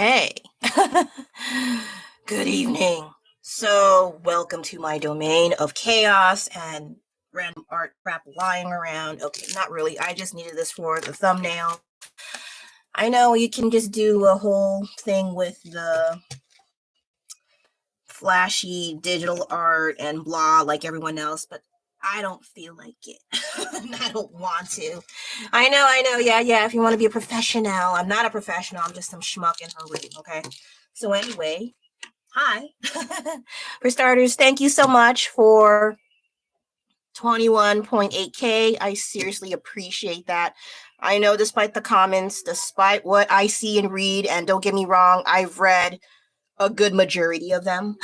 Okay. Good evening. So, welcome to my domain of chaos and random art crap lying around. Okay, not really. I just needed this for the thumbnail. I know you can just do a whole thing with the flashy digital art and blah like everyone else, but I don't feel like it. I don't want to. I know. Yeah. If you want to be a professional, I'm not a professional. I'm just some schmuck in her room, okay? So anyway, hi. For starters, thank you so much for 21.8K. I seriously appreciate that. I know despite the comments, despite what I see and read, and don't get me wrong, I've read a good majority of them.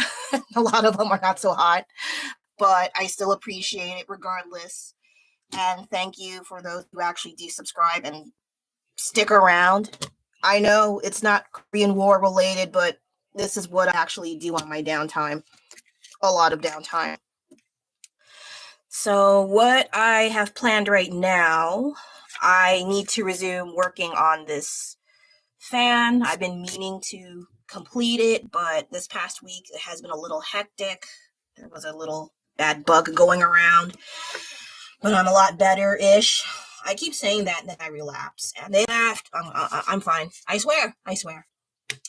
A lot of them are not so hot, but I still appreciate it regardless. And thank you for those who actually do subscribe and stick around. I know it's not Korean War related, but this is what I actually do on my downtime. A lot of downtime. So what I have planned right now, I need to resume working on this fan. I've been meaning to complete it, but this past week it has been a little hectic. There was a little bad bug going around, but I'm a lot better-ish. I keep saying that and then I relapse, and they laughed. I'm fine. I swear.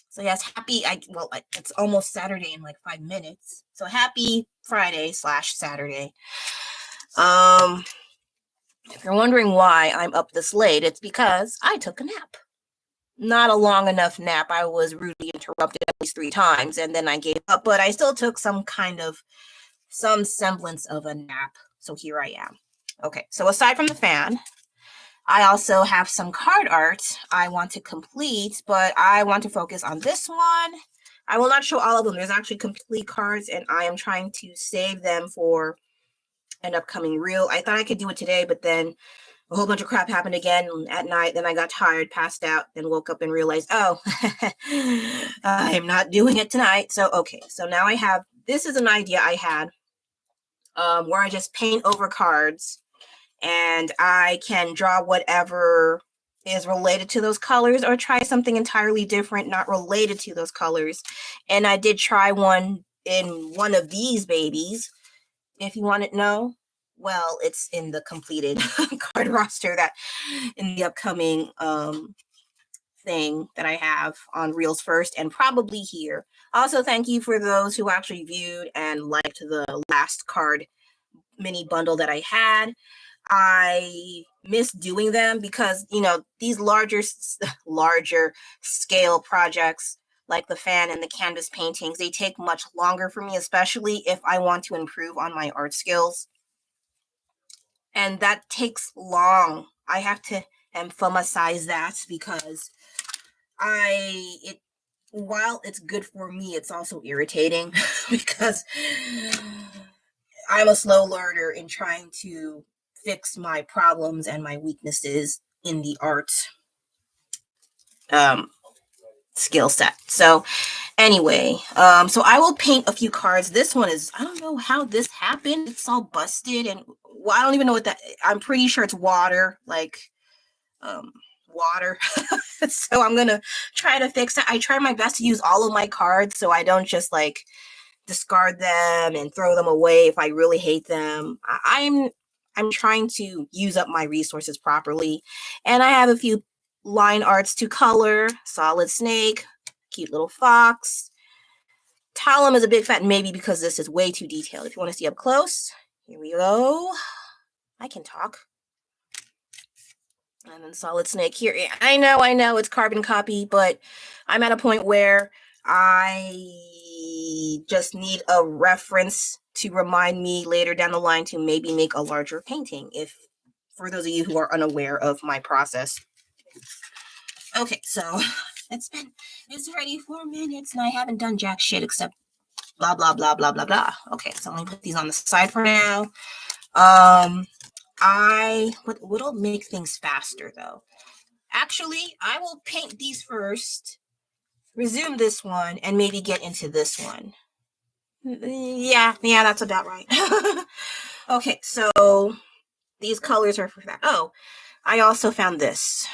So yes, it's almost Saturday in like 5 minutes. So happy Friday/Saturday. If you're wondering why I'm up this late, it's because I took a nap. Not a long enough nap. I was rudely interrupted at least 3 times, and then I gave up, but I still took some semblance of a nap. So here I am. Okay, so aside from the fan, I also have some card art I want to complete, but I want to focus on this one. I will not show all of them. There's actually complete cards, and I am trying to save them for an upcoming reel. I thought I could do it today, but then a whole bunch of crap happened again at night. Then I got tired, passed out, then woke up and realized, oh, I'm not doing it tonight. So, okay. So now this is an idea I had where I just paint over cards and I can draw whatever is related to those colors or try something entirely different, not related to those colors. And I did try one in one of these babies. If you want to know, well, it's in the completed card roster that in the upcoming thing that I have on Reels First and probably here. Also, thank you for those who actually viewed and liked the last card mini bundle that I had. I miss doing them because, these larger scale projects like the fan and the canvas paintings, they take much longer for me, especially if I want to improve on my art skills. And that takes long. I have to emphasize that because while it's good for me, it's also irritating because I'm a slow learner in trying to fix my problems and my weaknesses in the art skill set. So anyway, so I will paint a few cards. This one is, I don't know how this happened. It's all busted and I don't even know what I'm pretty sure it's water, like water. So I'm gonna try to fix it. I try my best to use all of my cards so I don't just like discard them and throw them away if I really hate them. I'm trying to use up my resources properly. And I have a few line arts to color. Solid snake, cute little fox. Talum is a big fat maybe because this is way too detailed. If you want to see up close, here we go. I can talk. And then solid snake here. I know it's carbon copy, but I'm at a point where I just need a reference to remind me later down the line to maybe make a larger painting, for those of you who are unaware of my process. Okay, so it's already 4 minutes and I haven't done jack shit except blah, blah, blah, blah, blah, blah. Okay, so let me put these on the side for now. What'll make things faster though? Actually, I will paint these first, resume this one, and maybe get into this one. Yeah, that's about right. Okay, so these colors are for that. Oh, I also found this.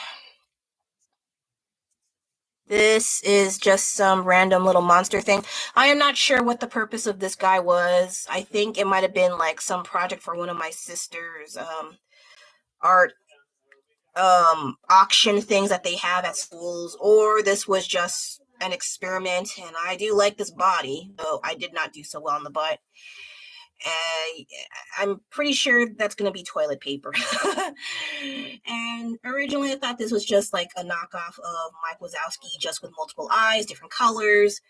This is just some random little monster thing. I am not sure what the purpose of this guy was. I think it might have been like some project for one of my sister's art auction things that they have at schools, or this was just an experiment. And I do like this body, though I did not do so well in the butt. I'm pretty sure that's going to be toilet paper. And originally I thought this was just like a knockoff of Mike Wazowski, just with multiple eyes, different colors.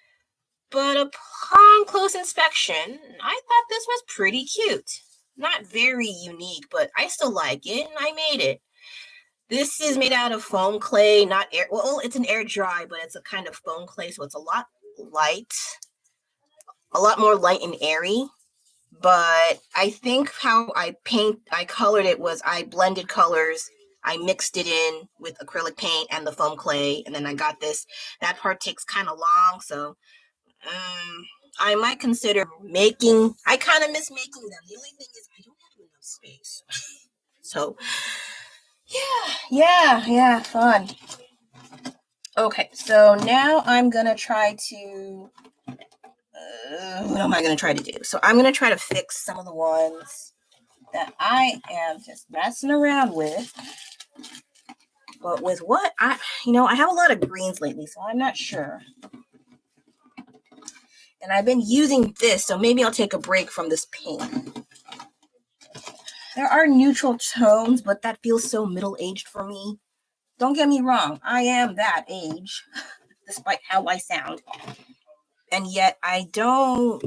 But upon close inspection, I thought this was pretty cute. Not very unique, but I still like it, and I made it. This is made out of foam clay, not air. Well, it's an air dry, but it's a kind of foam clay, so it's a lot more light and airy. But I think how I colored it was I blended colors. I mixed it in with acrylic paint and the foam clay, and then I got this. That part takes kind of long, so I might consider making. I kind of miss making them. The only thing is I don't have enough space. So, yeah, fun. Okay, so now I'm gonna try to. What am I going to try to do? So I'm going to try to fix some of the ones that I am just messing around with. But with what I have a lot of greens lately, so I'm not sure. And I've been using this, so maybe I'll take a break from this paint. There are neutral tones, but that feels so middle-aged for me. Don't get me wrong, I am that age, despite how I sound. And yet I don't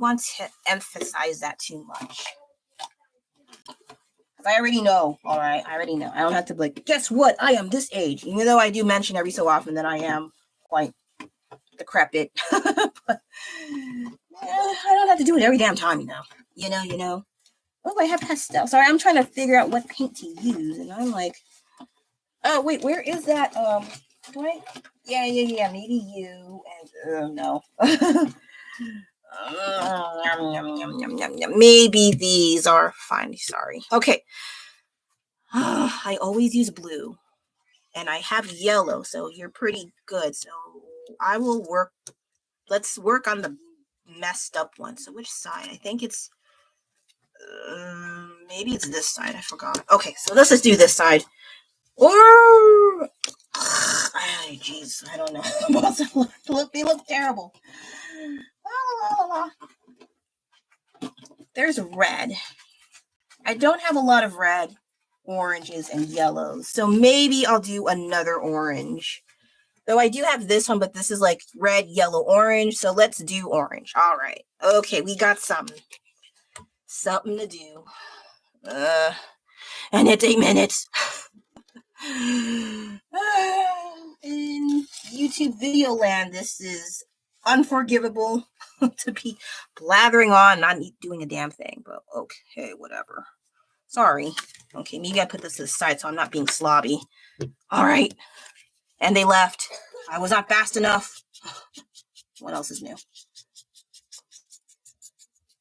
want to emphasize that too much. I already know, all right? I already know. I don't have to be like, guess what? I am this age. Even though I do mention every so often that I am quite decrepit. But I don't have to do it every damn time, you know. Oh, I have pastel. Sorry, I'm trying to figure out what paint to use. And I'm like, oh, wait, where is that? Do I? Yeah. Maybe you and no. Maybe these are fine. Sorry. Okay. I always use blue, and I have yellow, so you're pretty good. So I will work. Let's work on the messed up one. So which side? I think it's maybe it's this side. I forgot. Okay, so let's just do this side. Or jeez, I don't know. They look terrible. There's red. I don't have a lot of red, oranges, and yellows, so maybe I'll do another orange. Though I do have this one, but this is like red, yellow, orange. So let's do orange. All right. Okay, we got something to do. And it's 8 minutes. In YouTube video land, this is unforgivable to be blathering on, not doing a damn thing. But okay, whatever. Sorry. Okay, maybe I put this to the side so I'm not being slobby. All right. And they left. I was not fast enough. What else is new?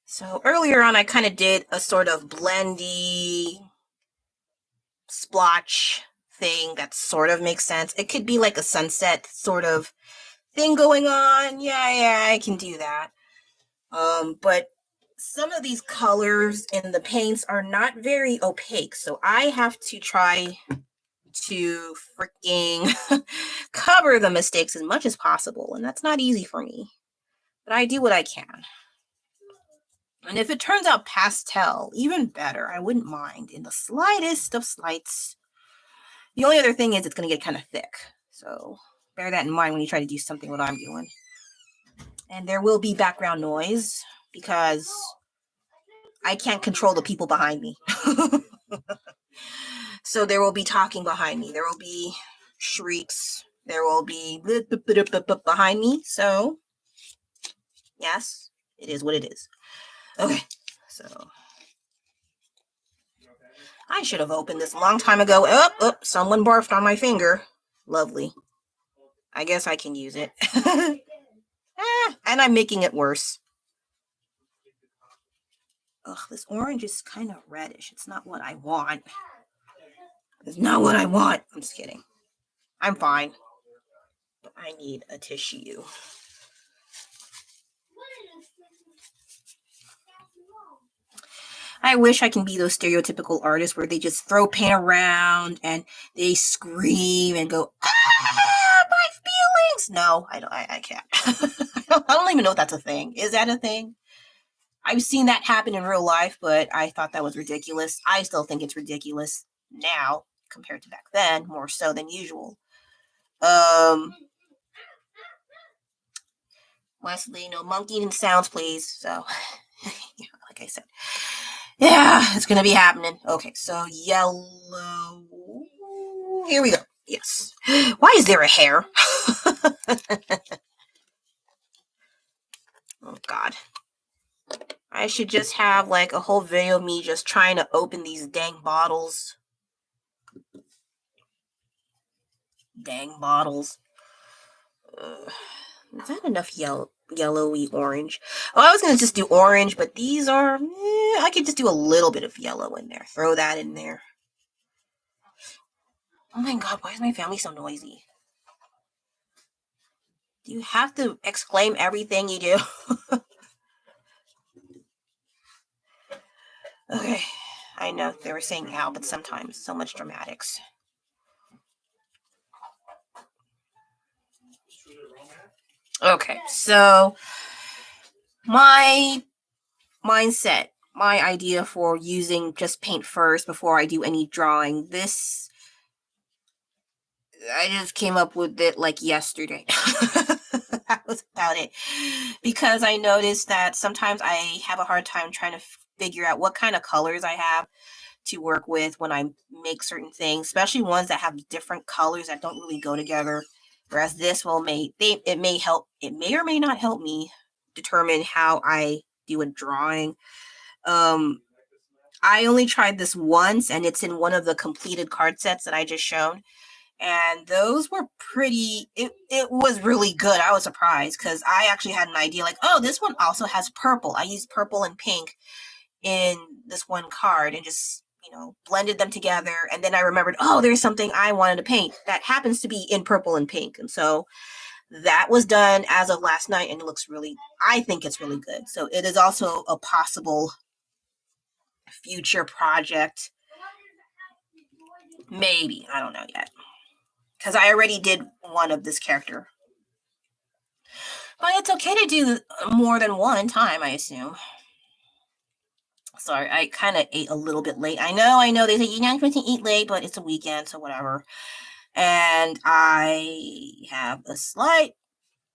So earlier on, I kind of did a sort of blendy splotch thing that sort of makes sense. It could be like a sunset sort of thing going on. Yeah, I can do that. But some of these colors in the paints are not very opaque, so I have to try to freaking cover the mistakes as much as possible, and that's not easy for me, but I do what I can. And if it turns out pastel, even better. I wouldn't mind in the slightest of slights. The only other thing is it's going to get kind of thick, so bear that in mind when you try to do something what I'm doing. And there will be background noise because I can't control the people behind me. So there will be talking behind me. There will be shrieks. There will be behind me. So, yes, it is what it is. Okay, so I should have opened this a long time ago. Oh, someone barfed on my finger. Lovely. I guess I can use it. And I'm making it worse. Ugh, this orange is kind of reddish. It's not what I want. It's not what I want. I'm just kidding. I'm fine. But I need a tissue. I wish I can be those stereotypical artists where they just throw paint around and they scream and go, ah, my feelings. No, I can't. I don't even know if that's a thing. Is that a thing? I've seen that happen in real life, but I thought that was ridiculous. I still think it's ridiculous now compared to back then, more so than usual. Wesley, no monkeying sounds, please. So, yeah, like I said, yeah, it's gonna be happening. Okay, so yellow. Here we go. Yes. Why is there a hair? Oh God. I should just have like a whole video of me just trying to open these dang bottles. Dang bottles. Is that enough yellowy orange? Oh, I was going to just do orange, but these are... I could just do a little bit of yellow in there. Throw that in there. Oh my God, why is my family so noisy? Do you have to exclaim everything you do? Okay, I know they were saying ow, but sometimes so much dramatics. Okay, so my mindset, my idea for using just paint first before I do any drawing, this, I just came up with it like yesterday. That was about it. Because I noticed that sometimes I have a hard time trying to figure out what kind of colors I have to work with when I make certain things, especially ones that have different colors that don't really go together. Whereas this it may or may not help me determine how I do a drawing. I only tried this once, and it's in one of the completed card sets that I just shown. And those were it was really good. I was surprised because I actually had an idea like, oh, this one also has purple. I used purple and pink in this one card and just, blended them together. And then I remembered, oh, there's something I wanted to paint that happens to be in purple and pink. And so that was done as of last night, and it looks I think it's really good. So it is also a possible future project. Maybe. I don't know yet. Because I already did one of this character. But it's okay to do more than one time, I assume. Sorry, I kind of ate a little bit late. I know. They say you're not supposed to eat late, but it's a weekend, so whatever. And I have a slight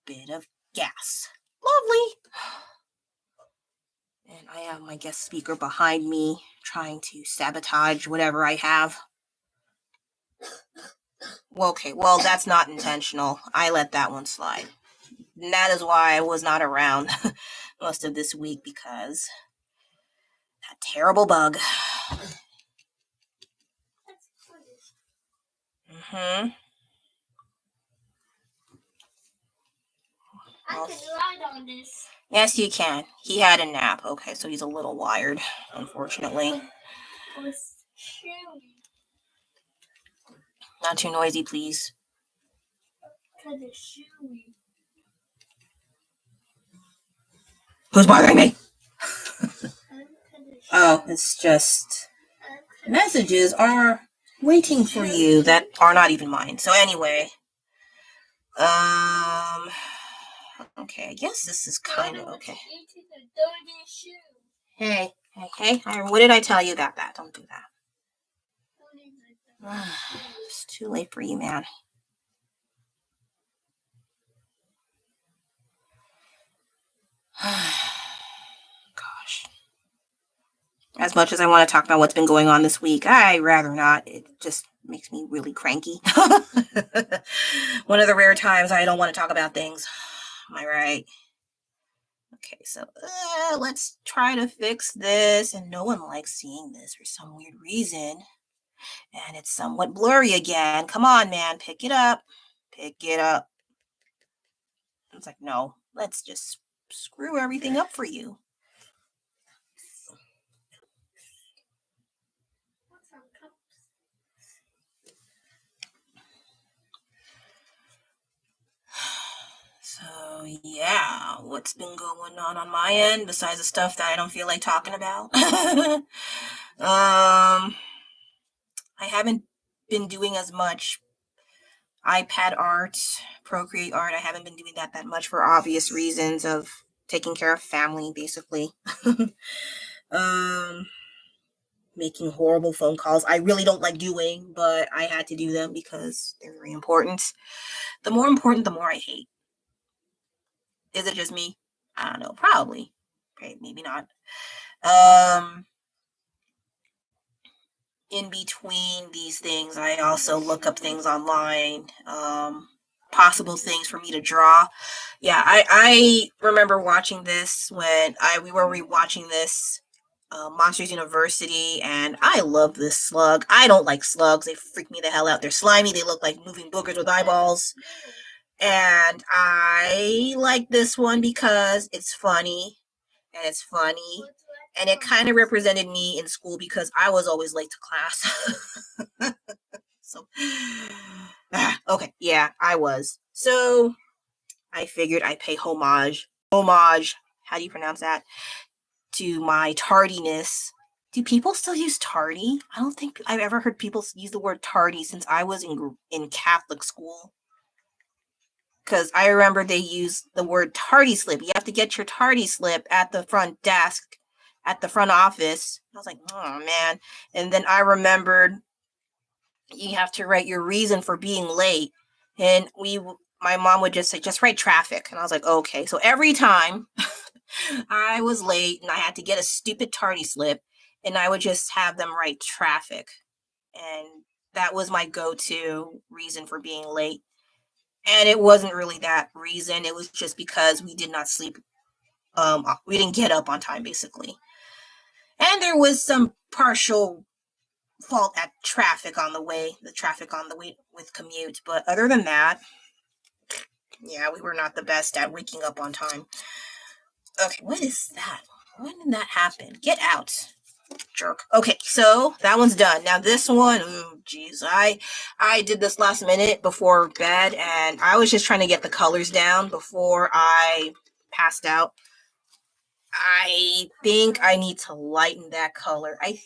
bit of gas. Lovely. And I have my guest speaker behind me trying to sabotage whatever I have. Okay, well, that's not intentional. I let that one slide. And that is why I was not around most of this week, because that terrible bug. Mm-hmm. I can ride on this. Yes, you can. He had a nap. Okay, so he's a little wired, unfortunately. Not too noisy, please. Who's bothering me? Oh, it's just messages are waiting for you that are not even mine. So anyway, okay, I guess this is kind of okay. Hey, what did I tell you about that? Don't do that. It's too late for you, man. Gosh. As much as I want to talk about what's been going on this week, I'd rather not. It just makes me really cranky. One of the rare times I don't want to talk about things. Am I right? Okay, so let's try to fix this. And no one likes seeing this for some weird reason. And it's somewhat blurry again. Come on, man. Pick it up. Pick it up. It's like, no, let's just screw everything up for you. yeah, what's been going on my end besides the stuff that I don't feel like talking about? I haven't been doing as much iPad art, Procreate art. I haven't been doing that much for obvious reasons of taking care of family, basically. um, Making horrible phone calls. I really don't like doing, but I had to do them because they're very important. The more important, the more I hate. Is it just me? I don't know. Probably. Okay, maybe not. In between these things, I also look up things online, possible things for me to draw. Yeah, I remember watching this when we were rewatching this Monsters University, and I love this slug. I don't like slugs; they freak me the hell out. They're slimy. They look like moving boogers with eyeballs. And I like this one because it's funny, and it kind of represented me in school because I was always late to class. So, okay, yeah, I was. So I figured I'd pay homage, how do you pronounce that? To my tardiness. Do people still use tardy? I don't think I've ever heard people use the word tardy since I was in Catholic school. Because I remember they used the word tardy slip. You have to get your tardy slip at the front desk, at the front office. I was like, oh man. And then I remembered you have to write your reason for being late. And my mom would just say, just write traffic. And I was like, okay. So every time I was late and I had to get a stupid tardy slip, and I would just have them write traffic. And that was my go-to reason for being late. And it wasn't really that reason. It was just because we did not sleep. We didn't get up on time, basically. And there was some partial fault at the traffic on the way with commute. But other than that, yeah, we were not the best at waking up on time. Okay, what is that? When did that happen? Get out, jerk. Okay, so that one's done. Now this one, geez, I did this last minute before bed, and I was just trying to get the colors down before I passed out. I think I need to lighten that color. I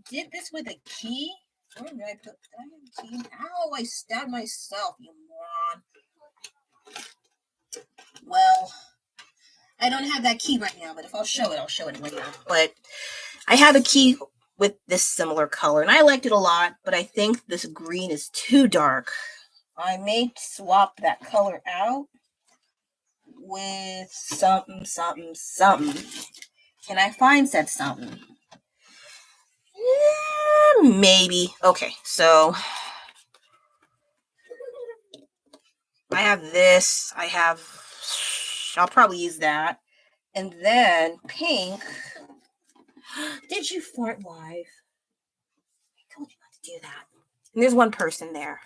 did this with a key. Where did I put that key? Ow, I stabbed myself, you moron. Well, I don't have that key right now, but if I'll show it later. But I have a key with this similar color, and I liked it a lot, but I think this green is too dark. I may swap that color out with something. Can I find said something? Yeah, maybe. Okay, so I have this. I'll probably use that. And then pink. Did you fart live? I told you not to do that. And there's one person there.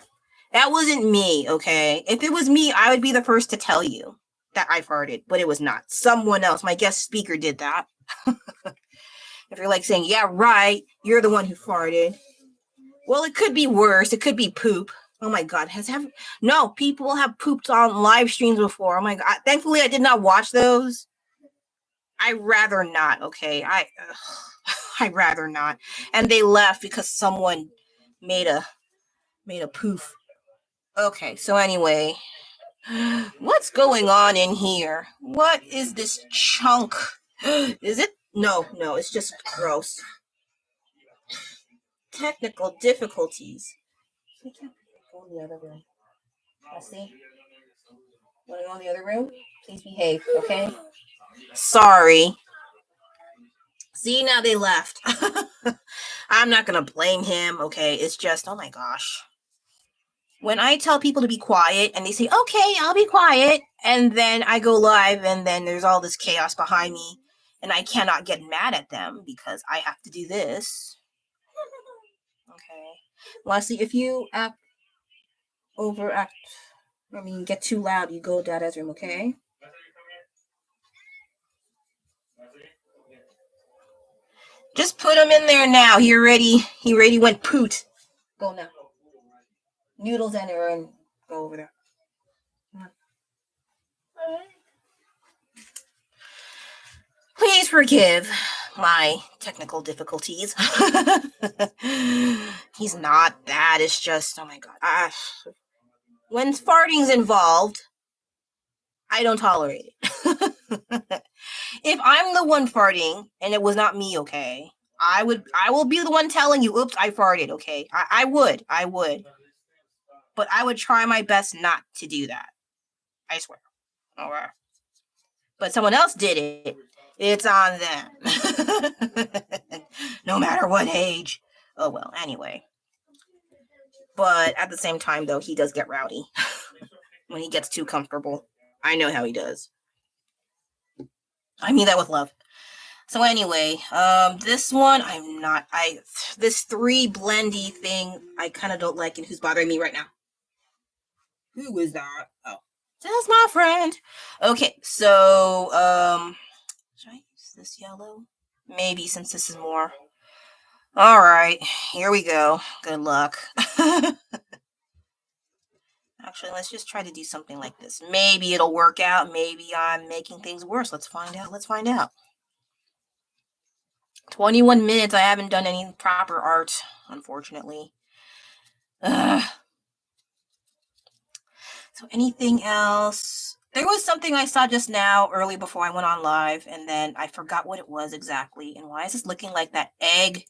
That wasn't me, okay? If it was me, I would be the first to tell you that I farted, but it was not. Someone else, my guest speaker, did that. If you're like saying, yeah, right, you're the one who farted. Well, it could be worse. It could be poop. Oh my God. No, people have pooped on live streams before. Oh my God. Thankfully, I did not watch those. I'd rather not, okay? I'd rather not. And they left because someone made a poof. Okay, so anyway, what's going on in here? What is this chunk? Is it? No, it's just gross. Technical difficulties. We can't go in the other room. Leslie, want to go in the other room? Please behave, okay? Sorry. See, now they left. I'm not going to blame him, okay? It's just, oh my gosh. When I tell people to be quiet and they say, okay, I'll be quiet, and then I go live and then there's all this chaos behind me and I cannot get mad at them because I have to do this. Okay. Leslie, if you get too loud, you go to Dada's room, okay? Just put him in there now. He already went poot. Go now. Noodles and Aaron, go over there. Please forgive my technical difficulties. He's not that. It's just, oh my God. When farting's involved, I don't tolerate it. If I'm the one farting and it was not me, okay, I will be the one telling you, oops, I farted, okay? I would. But I would try my best not to do that. I swear. All right. But someone else did it. It's on them. No matter what age. Oh, well, anyway. But at the same time, though, he does get rowdy when he gets too comfortable. I know how he does. I mean that with love. So anyway, this one, this 3 blendy thing, I kind of don't like it. Who's bothering me right now? Who is that? Oh, that's my friend. Okay, so, should I use this yellow? Maybe, since this is more. All right, here we go. Good luck. Actually, let's just try to do something like this. Maybe it'll work out. Maybe I'm making things worse. Let's find out. 21 minutes. I haven't done any proper art, unfortunately. So anything else? There was something I saw just now, early before I went on live, and then I forgot what it was exactly. And why is this looking like that egg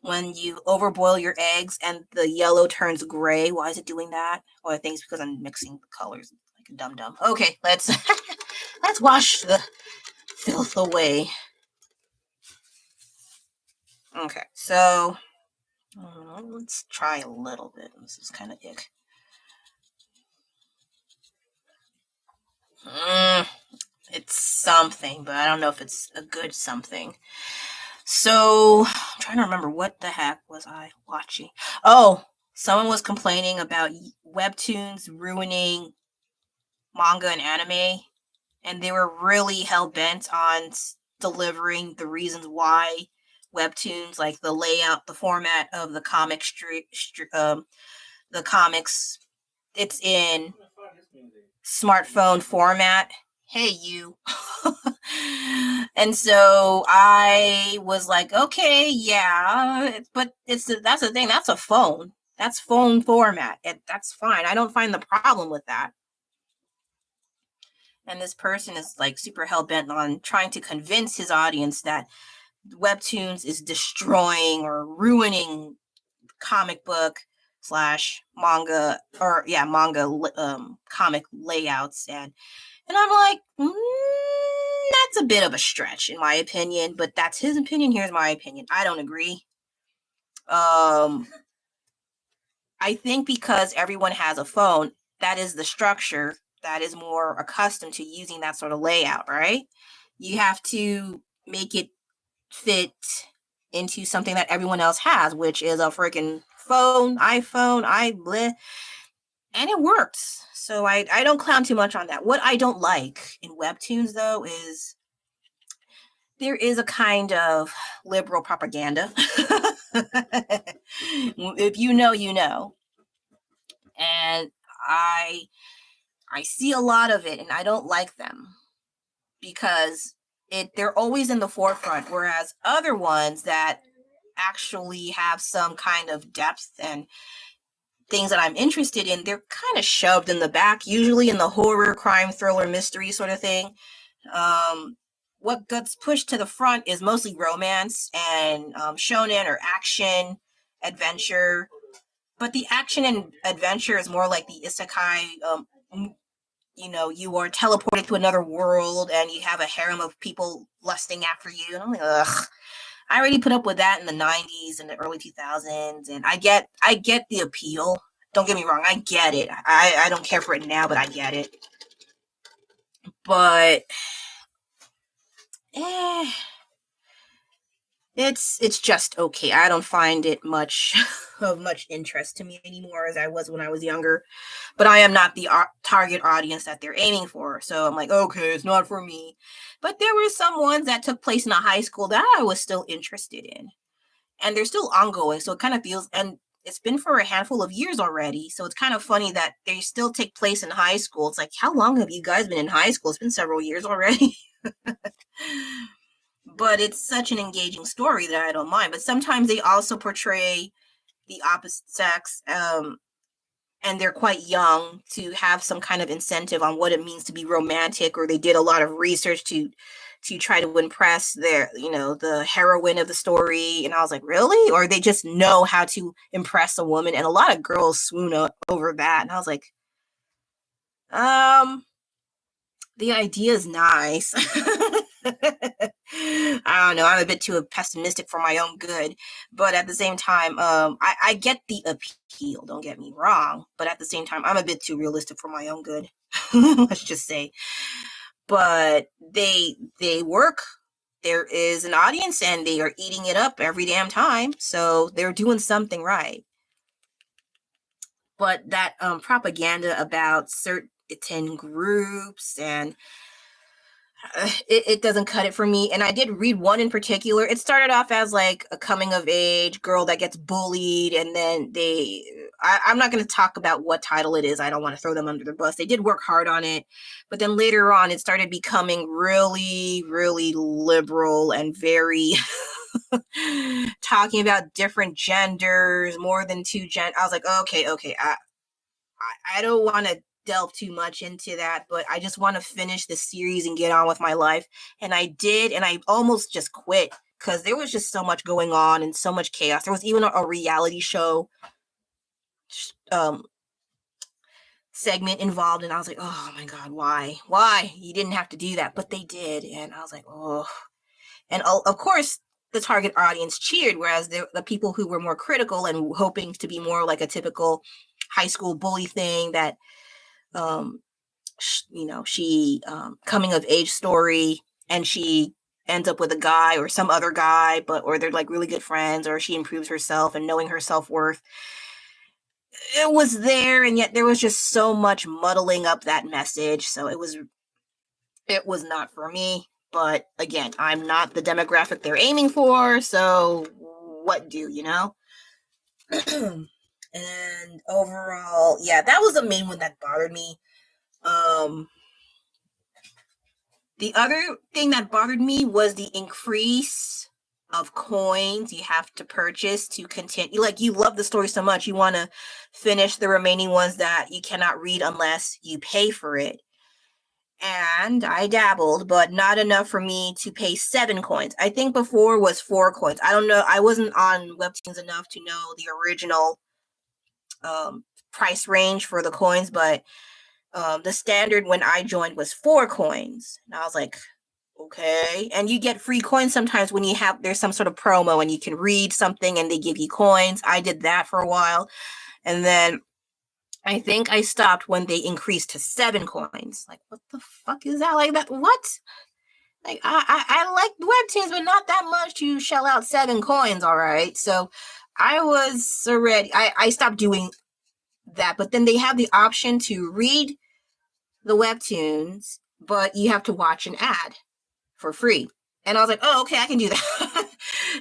when you overboil your eggs and the yellow turns gray? Why is it doing that? Well, I think it's because I'm mixing the colors like a dum-dum. Okay, let's wash the filth away. Okay, so let's try a little bit. This is kind of ick. It's something, but I don't know if it's a good something. So I'm trying to remember, what the heck was I watching? Oh, someone was complaining about webtoons ruining manga and anime, and they were really hell-bent on delivering the reasons why webtoons, like the layout, the format of the comic the comics, it's in smartphone format. Hey, you. And so I was like, okay, yeah, but that's the thing. That's a phone. That's phone format. That's fine. I don't find the problem with that. And this person is like super hell-bent on trying to convince his audience that webtoons is destroying or ruining comic book / manga, or comic layouts, and I'm like, that's a bit of a stretch in my opinion, but that's his opinion. Here's my opinion. I don't agree. I think because everyone has a phone, that is the structure that is more accustomed to using that sort of layout, right? You have to make it fit into something that everyone else has, which is a freaking phone, iPhone, and it works. So I don't clown too much on that. What I don't like in webtoons, though, is there is a kind of liberal propaganda. If you know, you know. And I see a lot of it, and I don't like them because they're always in the forefront, whereas other ones that actually have some kind of depth and things that I'm interested in, they're kind of shoved in the back, usually in the horror, crime, thriller, mystery sort of thing. What gets pushed to the front is mostly romance and shonen or action, adventure. But the action and adventure is more like the isekai. You are teleported to another world and you have a harem of people lusting after you. And I'm like, ugh. I already put up with that in the 90s and the early 2000s, and I get the appeal. Don't get me wrong, I get it. I don't care for it now, but I get it. But it's just okay. I don't find it of much interest to me anymore as I was when I was younger. But I am not the target audience that they're aiming for. So I'm like, okay, it's not for me. But there were some ones that took place in a high school that I was still interested in. And they're still ongoing. So it kind of feels, and it's been for a handful of years already. So it's kind of funny that they still take place in high school. It's like, how long have you guys been in high school? It's been several years already. But it's such an engaging story that I don't mind. But sometimes they also portray the opposite sex, and they're quite young, to have some kind of incentive on what it means to be romantic, or they did a lot of research to try to impress their, the heroine of the story. And I was like, really? Or they just know how to impress a woman, and a lot of girls swoon over that. And I was like, the idea is nice. I don't know. I'm a bit too pessimistic for my own good, but at the same time, I get the appeal. Don't get me wrong, but at the same time, I'm a bit too realistic for my own good. Let's just say. But they work. There is an audience, and they are eating it up every damn time. So they're doing something right. But that propaganda about certain groups, and it doesn't cut it for me. And I did read one in particular. It started off as like a coming of age girl that gets bullied, and then I'm not going to talk about what title it is. I don't want to throw them under the bus. They did work hard on it, but then later on it started becoming really, really liberal and very talking about different genders, more than two genders. I was like, okay, I don't want to delve too much into that, but I just want to finish the series and get on with my life. And I did, and I almost just quit because there was just so much going on and so much chaos. There was even a reality show segment involved, and I was like, oh my god, why you didn't have to do that, but they did. And I was like, oh. And of course the target audience cheered, whereas the people who were more critical and hoping to be more like a typical high school bully thing, that she coming of age story, and she ends up with a guy or some other guy, or they're like really good friends, or she improves herself and knowing her self-worth. It was there, and yet there was just so much muddling up that message. So it was not for me. But again, I'm not the demographic they're aiming for, so what do you know? And overall, yeah, that was the main one that bothered me. The other thing that bothered me was the increase of coins you have to purchase to continue. Like, you love the story so much, you want to finish the remaining ones that you cannot read unless you pay for it. And I dabbled, but not enough for me to pay 7 coins. I think before was 4 coins. I don't know. I wasn't on Webtoons enough to know the original price range for the coins, but the standard when I joined was 4 coins. And I was like, okay. And you get free coins sometimes when there's some sort of promo and you can read something and they give you coins. I did that for a while. And then I think I stopped when they increased to 7 coins. Like, what the fuck is that? Like, that, what? Like, I like Webtoons, but not that much to shell out 7 coins, all right? So I was already, I stopped doing that. But then they have the option to read the Webtoons, but you have to watch an ad for free. And I was like, oh, okay, I can do that.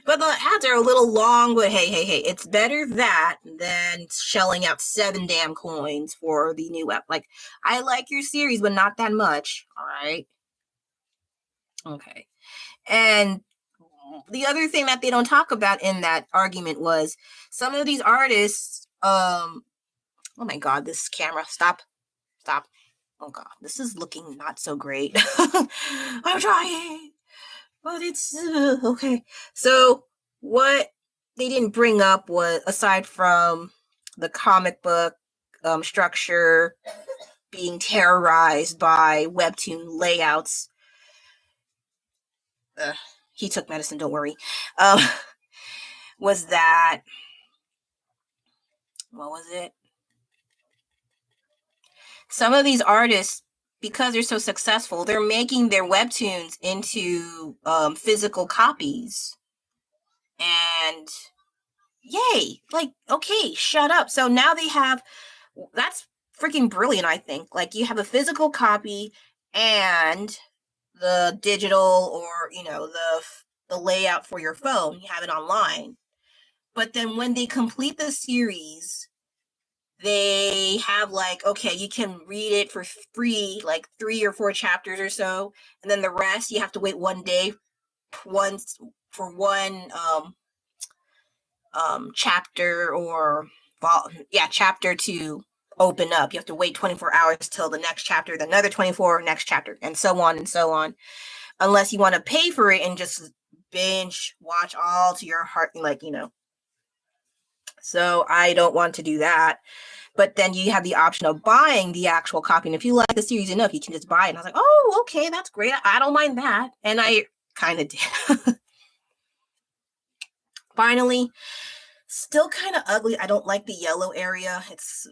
But the ads are a little long, but hey, it's better that than shelling out 7 damn coins for the new app. Like, I like your series, but not that much. All right. Okay. And the other thing that they don't talk about in that argument was some of these artists, oh my God, this camera, stop. Oh God, this is looking not so great. I'm trying. But it's okay. So what they didn't bring up was, aside from the comic book structure being terrorized by Webtoon layouts, he took medicine, don't worry, was that, what was it? Some of these artists, because they're so successful, they're making their Webtoons into physical copies. And yay, like, okay, shut up. So now they have, that's freaking brilliant, I think. Like, you have a physical copy and the digital, or, the layout for your phone. You have it online. But then when they complete the series, they have like, okay, you can read it for free, like 3 or 4 chapters or so. And then the rest, you have to wait one day for one chapter or chapter to open up. You have to wait 24 hours till the next chapter, then another 24, next chapter, and so on and so on. Unless you want to pay for it and just binge watch all to your heart, like, So I don't want to do that. But then you have the option of buying the actual copy. And if you like the series enough, you can just buy it. And I was like, oh, okay, that's great. I don't mind that. And I kind of did. Finally, still kind of ugly. I don't like the yellow area. It's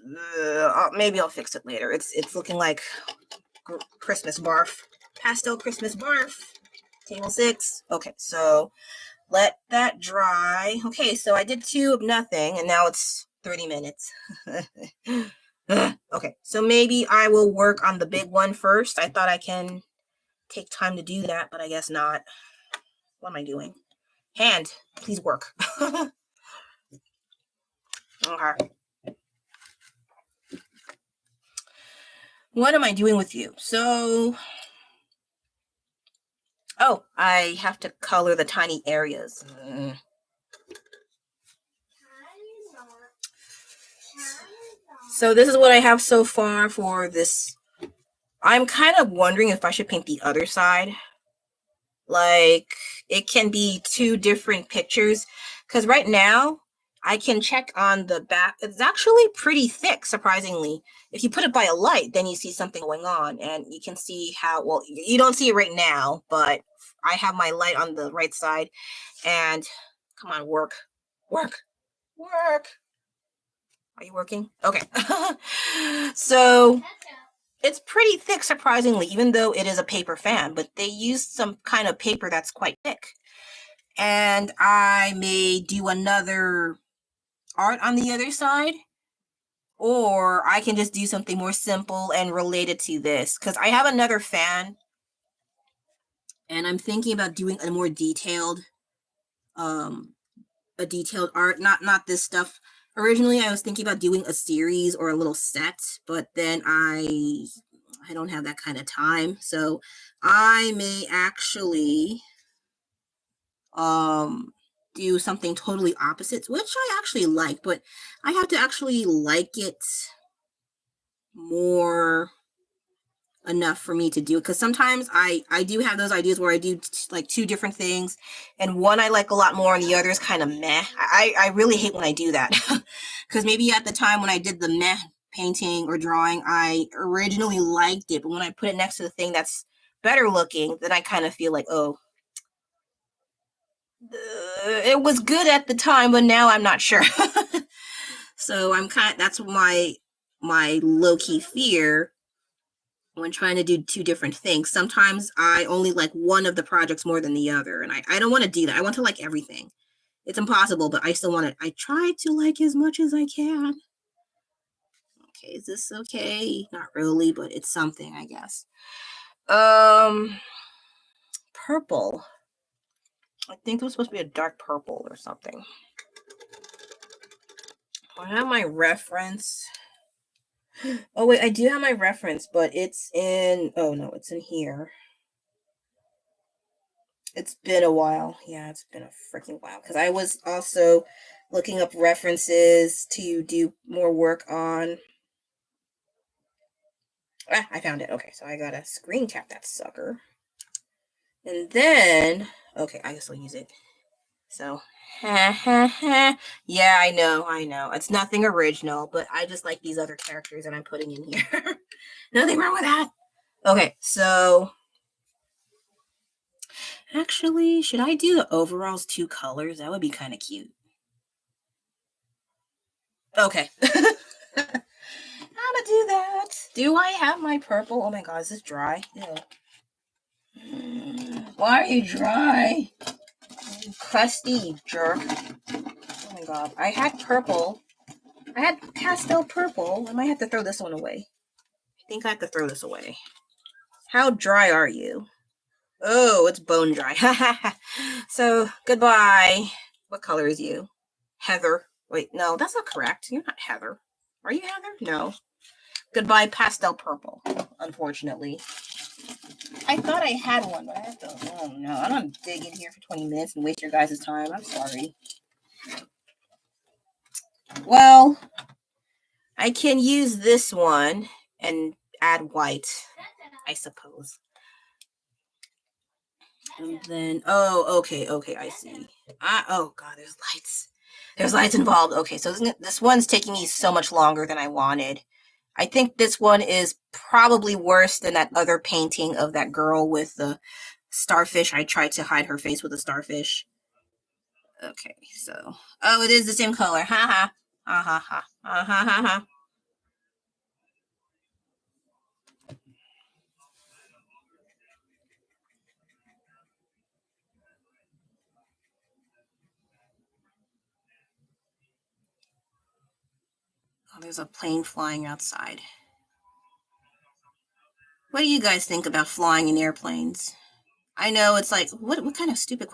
maybe I'll fix it later. It's looking like Christmas barf. Pastel Christmas barf. Table 6. Okay, so let that dry. Okay, so I did 2 of nothing, and now it's 30 minutes. Okay, so maybe I will work on the big one first. I thought I can take time to do that, but I guess not. What am I doing? Hand, please work. Okay. What am I doing with you? So, oh, I have to color the tiny areas. So this is what I have so far for this. I'm kind of wondering if I should paint the other side. Like, it can be 2 different pictures. Because right now, I can check on the back. It's actually pretty thick, surprisingly. If you put it by a light, then you see something going on. And you can see how, well, you don't see it right now, but I have my light on the right side. And, come on, work. Are you working? Okay. So it's pretty thick, surprisingly, even though it is a paper fan, but they used some kind of paper that's quite thick. And I may do another art on the other side, or I can just do something more simple and related to this, because I have another fan, and I'm thinking about doing a more detailed art, not this stuff. Originally, I was thinking about doing a series or a little set, but then I don't have that kind of time. So I may actually do something totally opposite, which I actually like, but I have to actually like it more enough for me to do it, because sometimes I do have those ideas where I do like 2 different things, and one I like a lot more and the other is kind of meh. I really hate when I do that, because maybe at the time when I did the meh painting or drawing, I originally liked it, but when I put it next to the thing that's better looking, then I kind of feel like, oh, it was good at the time, but now I'm not sure. So that's my low-key fear when trying to do 2 different things. Sometimes I only like one of the projects more than the other, and I don't want to do that. I want to like everything. It's impossible, but I still want to. I try to like as much as I can. Okay, is this okay? Not really, but it's something, I guess. Purple. I think it was supposed to be a dark purple or something. I have my reference. Oh, wait, I do have my reference, but it's in... Oh, no, it's in here. It's been a while. Yeah, it's been a freaking while. Because I was also looking up references to do more work on... Ah, I found it. Okay, so I gotta screen cap that sucker. And then... Okay, I guess I'll use it. So... Yeah, I know. It's nothing original, but I just like these other characters that I'm putting in here. Nothing wrong with that. Okay, so... Actually, should I do the overalls 2 colors? That would be kind of cute. Okay. How to do that? Do I have my purple? Oh my god, is this dry? Ew. Why are you dry? You crusty jerk. Oh my god. I had purple. I had pastel purple. I might have to throw this one away. I think I have to throw this away. How dry are you? Oh, it's bone dry. So, goodbye. What color is you? Heather. Wait, no, that's not correct. You're not Heather. Are you Heather? No. Goodbye, pastel purple, unfortunately. I thought I had one, but I have to. Oh no, I don't dig in here for 20 minutes and waste your guys' time. I'm sorry. Well, I can use this one and add white, I suppose. And then, oh, okay, I see. Oh god, there's lights. There's lights involved. Okay, so this one's taking me so much longer than I wanted. I think this one is probably worse than that other painting of that girl with the starfish. I tried to hide her face with a starfish. Okay, so, oh, it is the same color. Ha ha. Ha ha ha. Ha ha ha ha. Oh, there's a plane flying outside. What do you guys think about flying in airplanes? I know it's like, what kind of stupid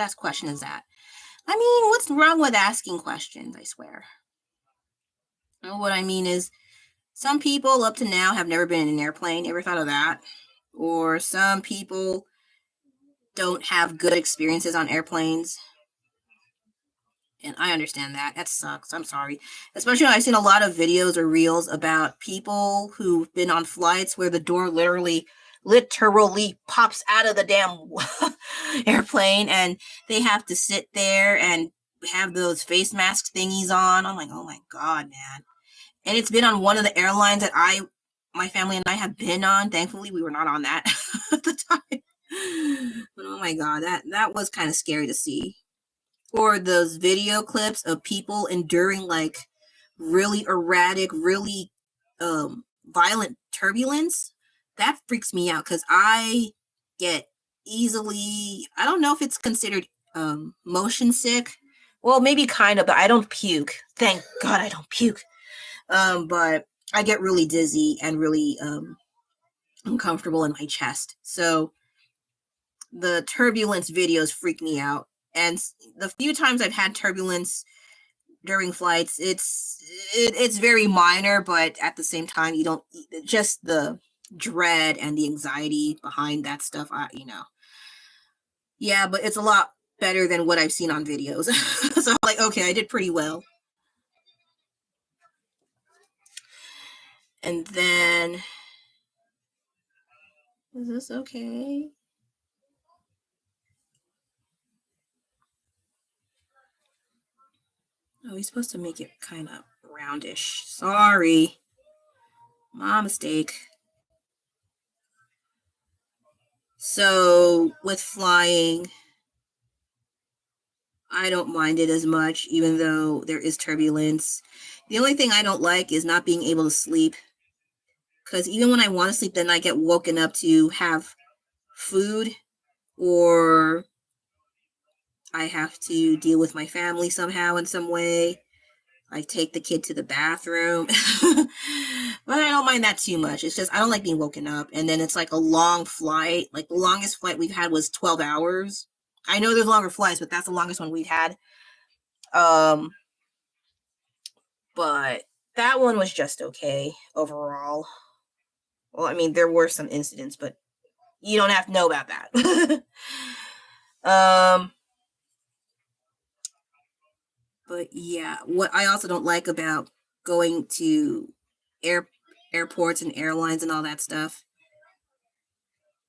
ass question is that? I mean, what's wrong with asking questions, I swear? What I mean is, some people up to now have never been in an airplane. Ever thought of that? Or some people don't have good experiences on airplanes. And I understand that. That sucks. I'm sorry. Especially when I've seen a lot of videos or reels about people who've been on flights where the door literally pops out of the damn airplane and they have to sit there and have those face mask thingies on. I'm like, oh my god, man. And it's been on one of the airlines that my family and I have been on. Thankfully, we were not on that at the time. But oh my god, that was kind of scary to see. Or those video clips of people enduring like really erratic, really violent turbulence. That freaks me out because I get easily, I don't know if it's considered motion sick. Well, maybe kind of, but I don't puke. Thank God I don't puke. But I get really dizzy and really uncomfortable in my chest. So the turbulence videos freak me out. And the few times I've had turbulence during flights, it's very minor, but at the same time, you don't, just the dread and the anxiety behind that stuff, Yeah, but it's a lot better than what I've seen on videos. So I'm like, okay, I did pretty well. And then, is this okay? Oh, we're supposed to make it kind of roundish. Sorry. My mistake. So, with flying, I don't mind it as much, even though there is turbulence. The only thing I don't like is not being able to sleep. Because even when I want to sleep, then I get woken up to have food, or I have to deal with my family somehow in some way. I take the kid to the bathroom. But I don't mind that too much. It's just I don't like being woken up. And then it's like a long flight. Like the longest flight we've had was 12 hours. I know there's longer flights, but that's the longest one we've had. But that one was just okay overall. Well, I mean, there were some incidents, but you don't have to know about that. But yeah, what I also don't like about going to airports and airlines and all that stuff,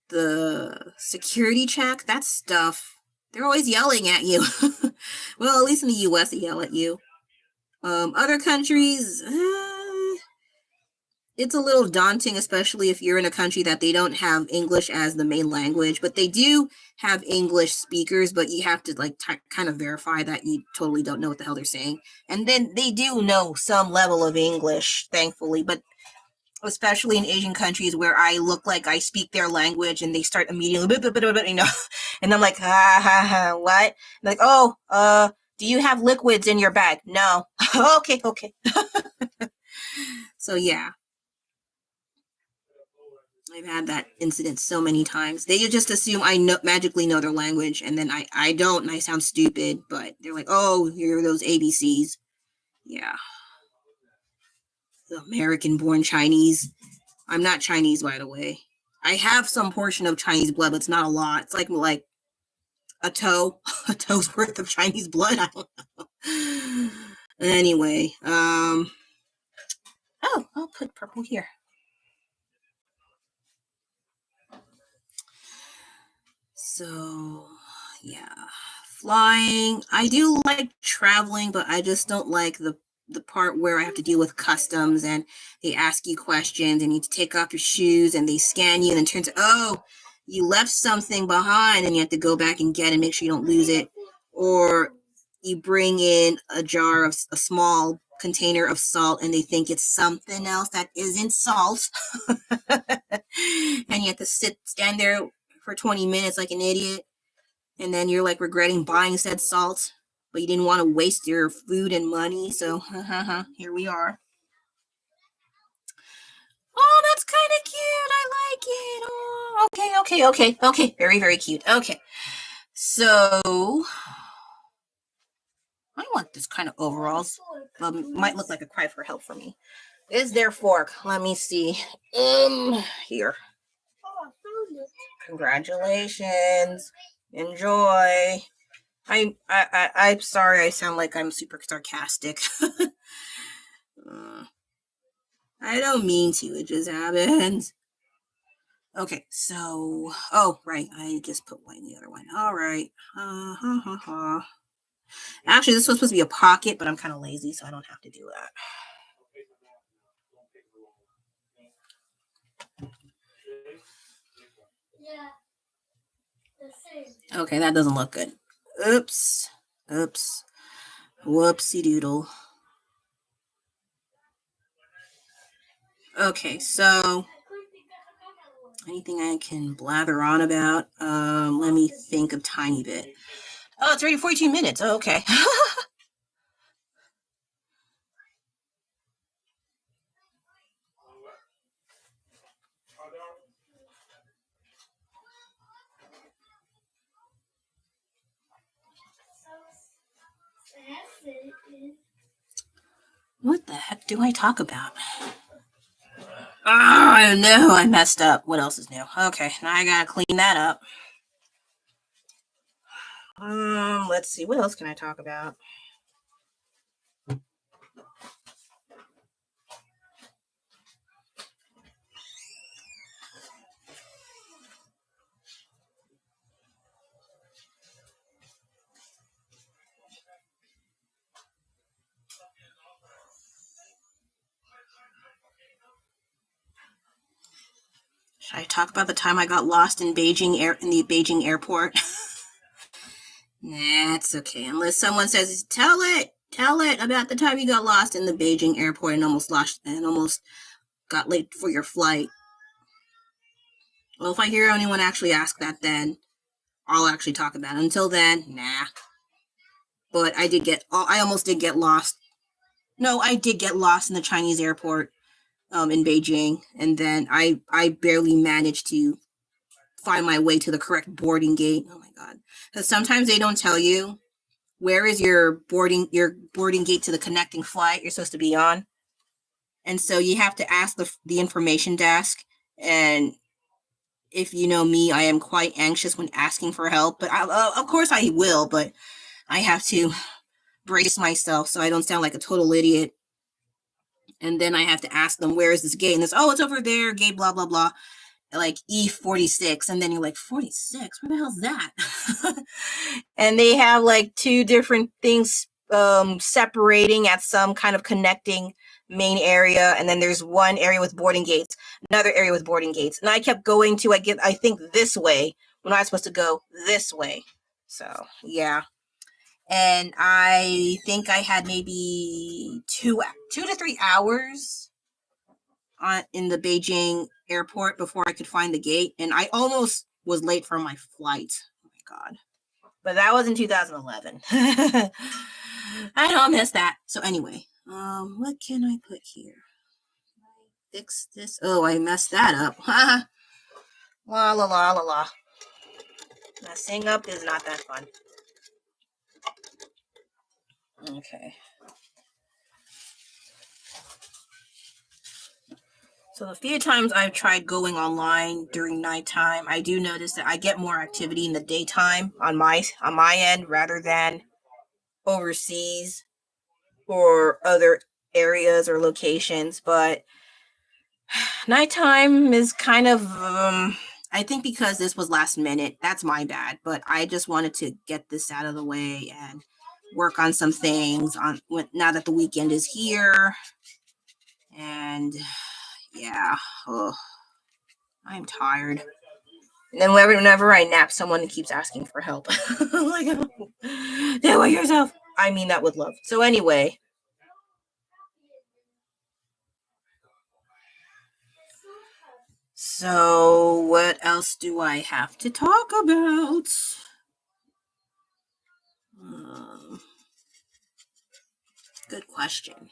the security check, that stuff, they're always yelling at you. Well, at least in the US, they yell at you. Other countries, it's a little daunting, especially if you're in a country that they don't have English as the main language, but they do have English speakers, but you have to like kind of verify that you totally don't know what the hell they're saying. And then they do know some level of English, thankfully, but especially in Asian countries where I look like I speak their language and they start immediately, and I'm like, what? Like, oh, do you have liquids in your bag? No. Okay. So yeah. I've had that incident so many times. They just assume I magically know their language, and then I don't, and I sound stupid, but they're like, oh, here are those ABCs. Yeah. The American-born Chinese. I'm not Chinese, by the way. I have some portion of Chinese blood, but it's not a lot. It's like a toe's worth of Chinese blood. I don't know. Anyway, oh, I'll put purple here. So, yeah, flying. I do like traveling, but I just don't like the part where I have to deal with customs and they ask you questions and you need to take off your shoes and they scan you and then turns out, oh, you left something behind and you have to go back and get it, make sure you don't lose it. Or you bring in a jar of a small container of salt and they think it's something else that isn't salt. And you have to stand there for 20 minutes like an idiot. And then you're like regretting buying said salt, but you didn't want to waste your food and money. So here we are. Oh, that's kind of cute. I like it. Oh, okay. Very, very cute. Okay. So I want this kind of overalls. Might look like a cry for help for me. Is there fork? Let me see. Here. Congratulations. Enjoy. I'm sorry I sound like I'm super sarcastic. I don't mean to, it just happens. Okay, so, oh, right, I just put white in the other one. All right. Actually, this was supposed to be a pocket, but I'm kind of lazy, so I don't have to do that. Okay, that doesn't look good. Oops. Whoopsie doodle. Okay, so anything I can blather on about? Let me think a tiny bit. Oh, it's already 42 minutes. Oh, okay. What the heck do I talk about? Oh, I know I messed up. What else is new? Okay, now I gotta clean that up. Let's see. What else can I talk about? Should I talk about the time I got lost in Beijing in the Beijing airport? Nah, it's okay. Unless someone says, tell it about the time you got lost in the Beijing airport and almost got late for your flight. Well, if I hear anyone actually ask that, then I'll actually talk about it. Until then, nah. But I almost did get lost. No, I did get lost in the Chinese airport in Beijing, and then I barely managed to find my way to the correct boarding gate. Oh my god. Because sometimes they don't tell you where is your boarding gate to the connecting flight you're supposed to be on. And so you have to ask the information desk. And if you know me, I am quite anxious when asking for help. But of course I will, but I have to brace myself so I don't sound like a total idiot. And then I have to ask them, where is this gate? And it's, oh, it's over there, gate blah, blah, blah. Like E46. And then you're like, 46? Where the hell's that? And they have like two different things separating at some kind of connecting main area, and then there's one area with boarding gates, another area with boarding gates, and I kept going to I think this way when I was supposed to go this way. So yeah, and I think I had maybe 2 to 3 hours in the Beijing airport before I could find the gate, and I almost was late for my flight. Oh my god. But that was in 2011. I don't miss that. So anyway, what can I put here? fix this? Oh, I messed that up. Ha! La la la la la. Messing up is not that fun. Okay. So the few times I've tried going online during nighttime, I do notice that I get more activity in the daytime on my end rather than overseas or other areas or locations. But nighttime is kind of I think because this was last minute, that's my bad, but I just wanted to get this out of the way and work on some things now that the weekend is here. And yeah, I'm tired. And then whenever I nap, someone keeps asking for help. Like, do it yourself. I mean that with love. So anyway. So what else do I have to talk about? Good question.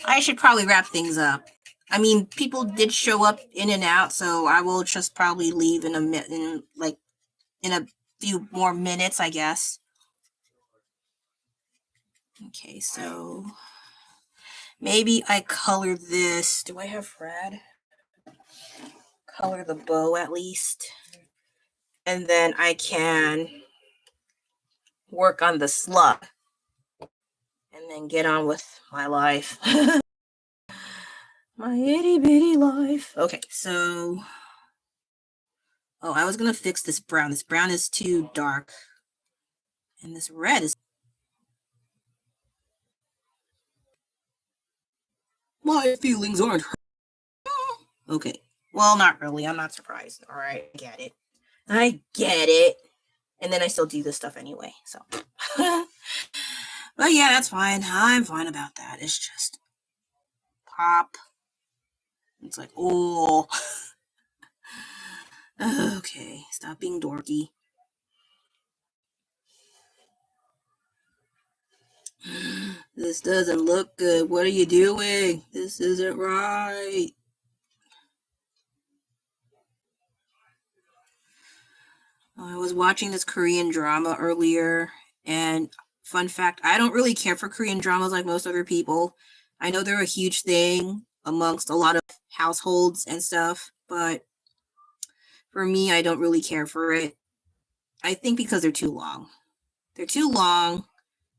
I should probably wrap things up. I mean, people did show up in and out, so I will just probably leave in a few more minutes, I guess. Okay, so maybe I color this. Do I have red? Color the bow at least. And then I can work on the slug. And then get on with my life. My itty bitty life. Okay, so... Oh, I was going to fix this brown. This brown is too dark. And this red is... My feelings aren't hurt. Okay. Well, not really. I'm not surprised. All right, I get it. And then I still do this stuff anyway, so... But yeah, that's fine. I'm fine about that. It's just... Pop. It's like, oh... Okay, stop being dorky. This doesn't look good. What are you doing? This isn't right. I was watching this Korean drama earlier, and fun fact, I don't really care for Korean dramas like most other people. I know they're a huge thing amongst a lot of households and stuff, but for me, I don't really care for it. I think because they're too long. They're too long,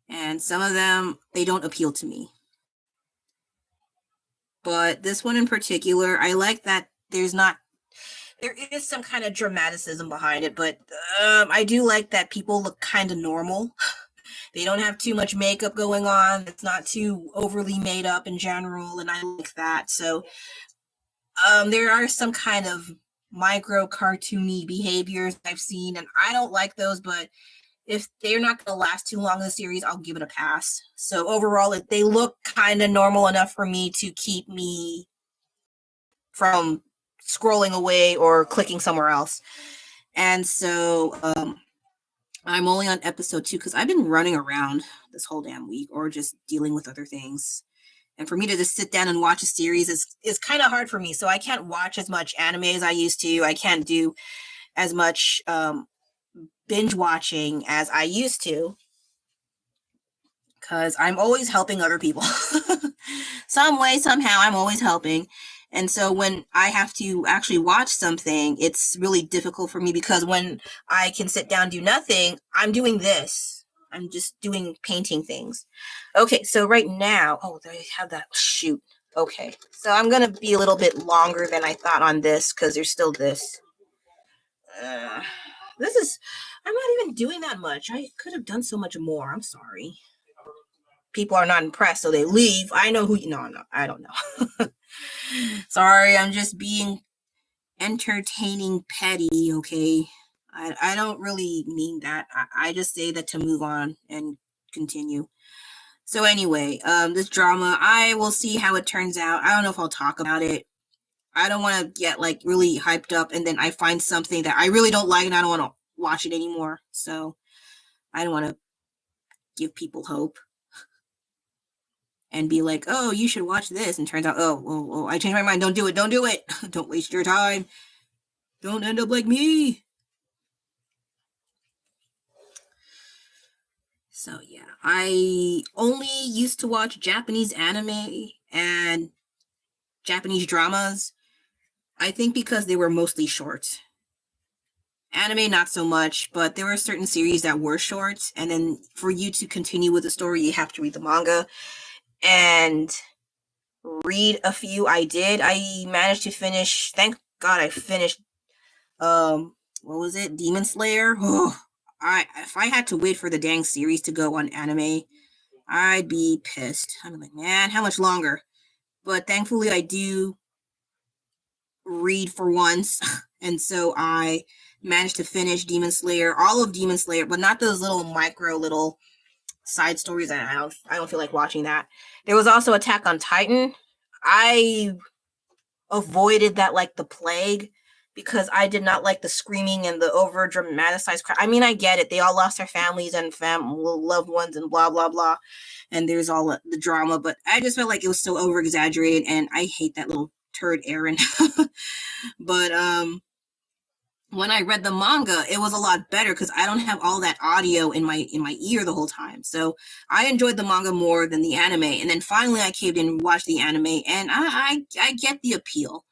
and some of them, they don't appeal to me. But this one in particular, I like that there is some kind of dramaticism behind it, but I do like that people look kind of normal. They don't have too much makeup going on. It's not too overly made up in general, and I like that. So there are some kind of micro cartoony behaviors I've seen, and I don't like those, but if they're not going to last too long in the series, I'll give it a pass. So overall, they look kind of normal enough for me to keep me from scrolling away or clicking somewhere else. And so I'm only on episode 2 because I've been running around this whole damn week or just dealing with other things. And for me to just sit down and watch a series is kind of hard for me. So I can't watch as much anime as I used to. I can't do as much binge watching as I used to because I'm always helping other people. Some way, somehow, I'm always helping. And so when I have to actually watch something, it's really difficult for me because when I can sit down and do nothing, I'm doing this. I'm just doing painting things. Okay, so right now, oh, they have that, shoot. Okay, so I'm going to be a little bit longer than I thought on this because there's still this. I'm not even doing that much. I could have done so much more. I'm sorry. People are not impressed, so they leave. I know who you know. No, I don't know. Sorry, I'm just being entertaining petty, okay? I don't really mean that. I just say that to move on and continue. So anyway, this drama, I will see how it turns out. I don't know if I'll talk about it. I don't want to get like really hyped up and then I find something that I really don't like and I don't want to watch it anymore. So I don't want to give people hope. and be like, oh, you should watch this. And turns out, oh, I changed my mind. Don't do it. Don't do it. Don't waste your time. Don't end up like me. So yeah, I only used to watch Japanese anime and Japanese dramas. I think because they were mostly short. Anime, not so much, but there were certain series that were short. And then for you to continue with the story, you have to read the manga. And read a few. I did. I managed to finish. Thank God I finished. What was it? Demon Slayer. Oh, if I had to wait for the dang series to go on anime, I'd be pissed. I'm like, man, how much longer? But thankfully, I do read for once, and so I managed to finish Demon Slayer, all of Demon Slayer, but not those little side stories. I don't feel like watching that. There was also Attack on Titan. I avoided that like the plague because I did not like the screaming and the over dramatized cry. I mean, I get it. They all lost their families and loved ones and blah blah blah, and there's all the drama. But I just felt like it was so over exaggerated, and I hate that little turd Aaron. But when I read the manga, it was a lot better because I don't have all that audio in my ear the whole time. So I enjoyed the manga more than the anime. And then finally I caved in and watched the anime, and I get the appeal.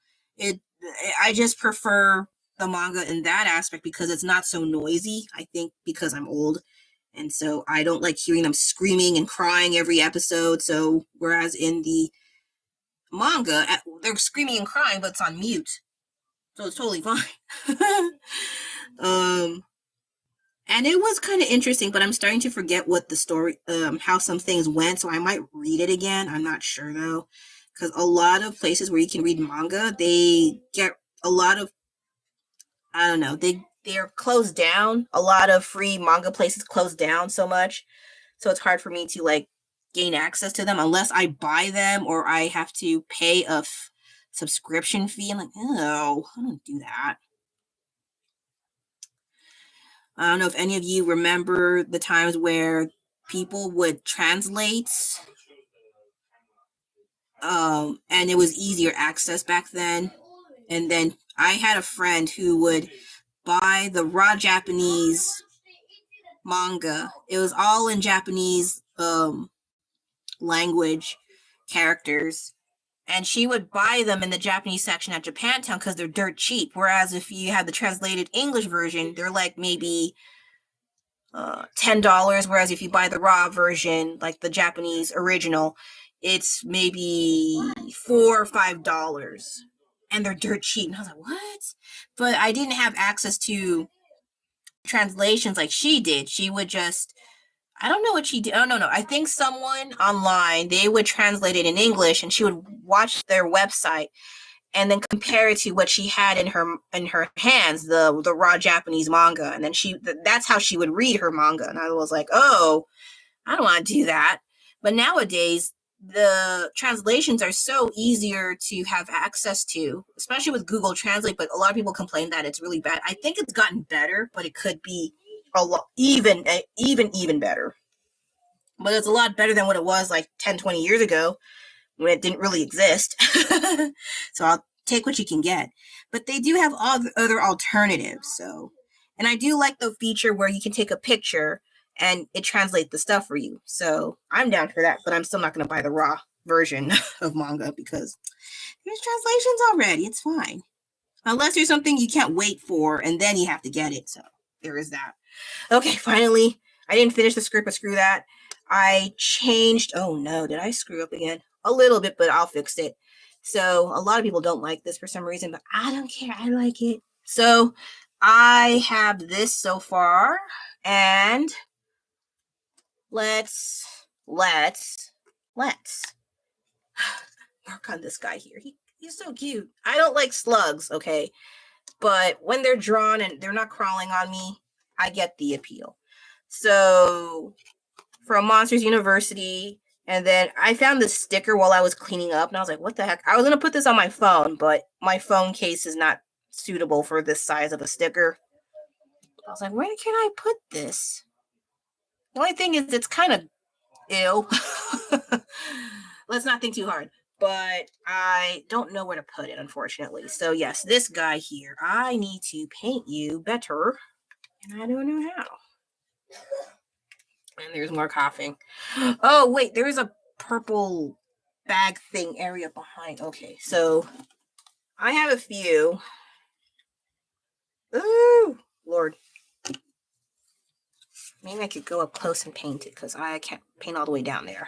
I just prefer the manga in that aspect because it's not so noisy. I think because I'm old, and so I don't like hearing them screaming and crying every episode. So whereas in the manga, they're screaming and crying, but it's on mute. So it's totally fine. And it was kind of interesting, but I'm starting to forget what the story, how some things went. So I might read it again. I'm not sure though, because a lot of places where you can read manga, they get a lot of, I don't know, they're closed down. A lot of free manga places closed down so much, so it's hard for me to like gain access to them unless I buy them or I have to pay a subscription fee. I'm like, oh, I don't do that. I don't know if any of you remember the times where people would translate, and it was easier access back then. And then I had a friend who would buy the raw Japanese manga. It was all in Japanese language characters. And she would buy them in the Japanese section at Japantown because they're dirt cheap. Whereas if you have the translated English version, they're like maybe $10. Whereas if you buy the raw version, like the Japanese original, it's maybe $4 or $5. And they're dirt cheap. And I was like, what? But I didn't have access to translations like she did. She would just, I don't know what she did. Oh, no. I think someone online, they would translate it in English and she would watch their website and then compare it to what she had in her hands, the raw Japanese manga. And then that's how she would read her manga. And I was like, oh, I don't want to do that. But nowadays, the translations are so easier to have access to, especially with Google Translate. But a lot of people complain that it's really bad. I think it's gotten better, but it could be a lot, even better. But it's a lot better than what it was like 10, 20 years ago when it didn't really exist. So I'll take what you can get. But they do have other alternatives. So, and I do like the feature where you can take a picture and it translates the stuff for you. So I'm down for that, but I'm still not going to buy the raw version of manga because there's translations already. It's fine. Unless there's something you can't wait for, and then you have to get it. So there is that. Okay, finally, I didn't finish the script, but screw that. I changed. Oh no, did I screw up again? A little bit, but I'll fix it. So a lot of people don't like this for some reason, but I don't care. I like it. So I have this so far, and let's work on this guy here. He's so cute. I don't like slugs, okay? But when they're drawn and they're not crawling on me, I get the appeal. So from Monsters University, and then I found this sticker while I was cleaning up, and I was like, what the heck? I was going to put this on my phone, but my phone case is not suitable for this size of a sticker. I was like, where can I put this? The only thing is it's kind of ew. let's not think too hard. But I don't know where to put it, unfortunately. So yes, this guy here, I need to paint you better, and I don't know how. And there's more coughing. Oh wait, there's a purple bag thing area behind. Okay, so I have a few. Ooh, Lord. Maybe I could go up close and paint it because I can't paint all the way down there.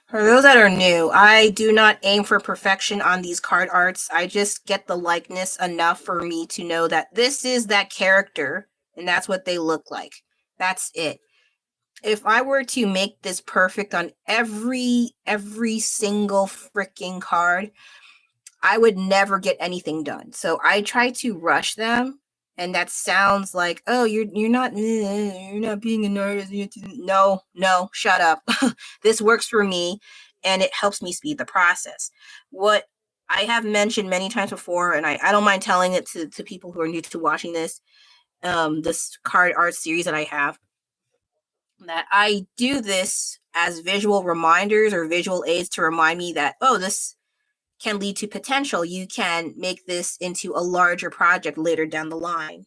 For those that are new, I do not aim for perfection on these card arts. I just get the likeness enough for me to know that this is that character and that's what they look like. That's it. If I were to make this perfect on every single freaking card, I would never get anything done. So I try to rush them, and that sounds like, oh, you're not being an artist. No, shut up. This works for me, and it helps me speed the process. What I have mentioned many times before, and I don't mind telling it to people who are new to watching this card art series that I have, that I do this as visual reminders or visual aids to remind me that, oh, this can lead to potential. You can make this into a larger project later down the line.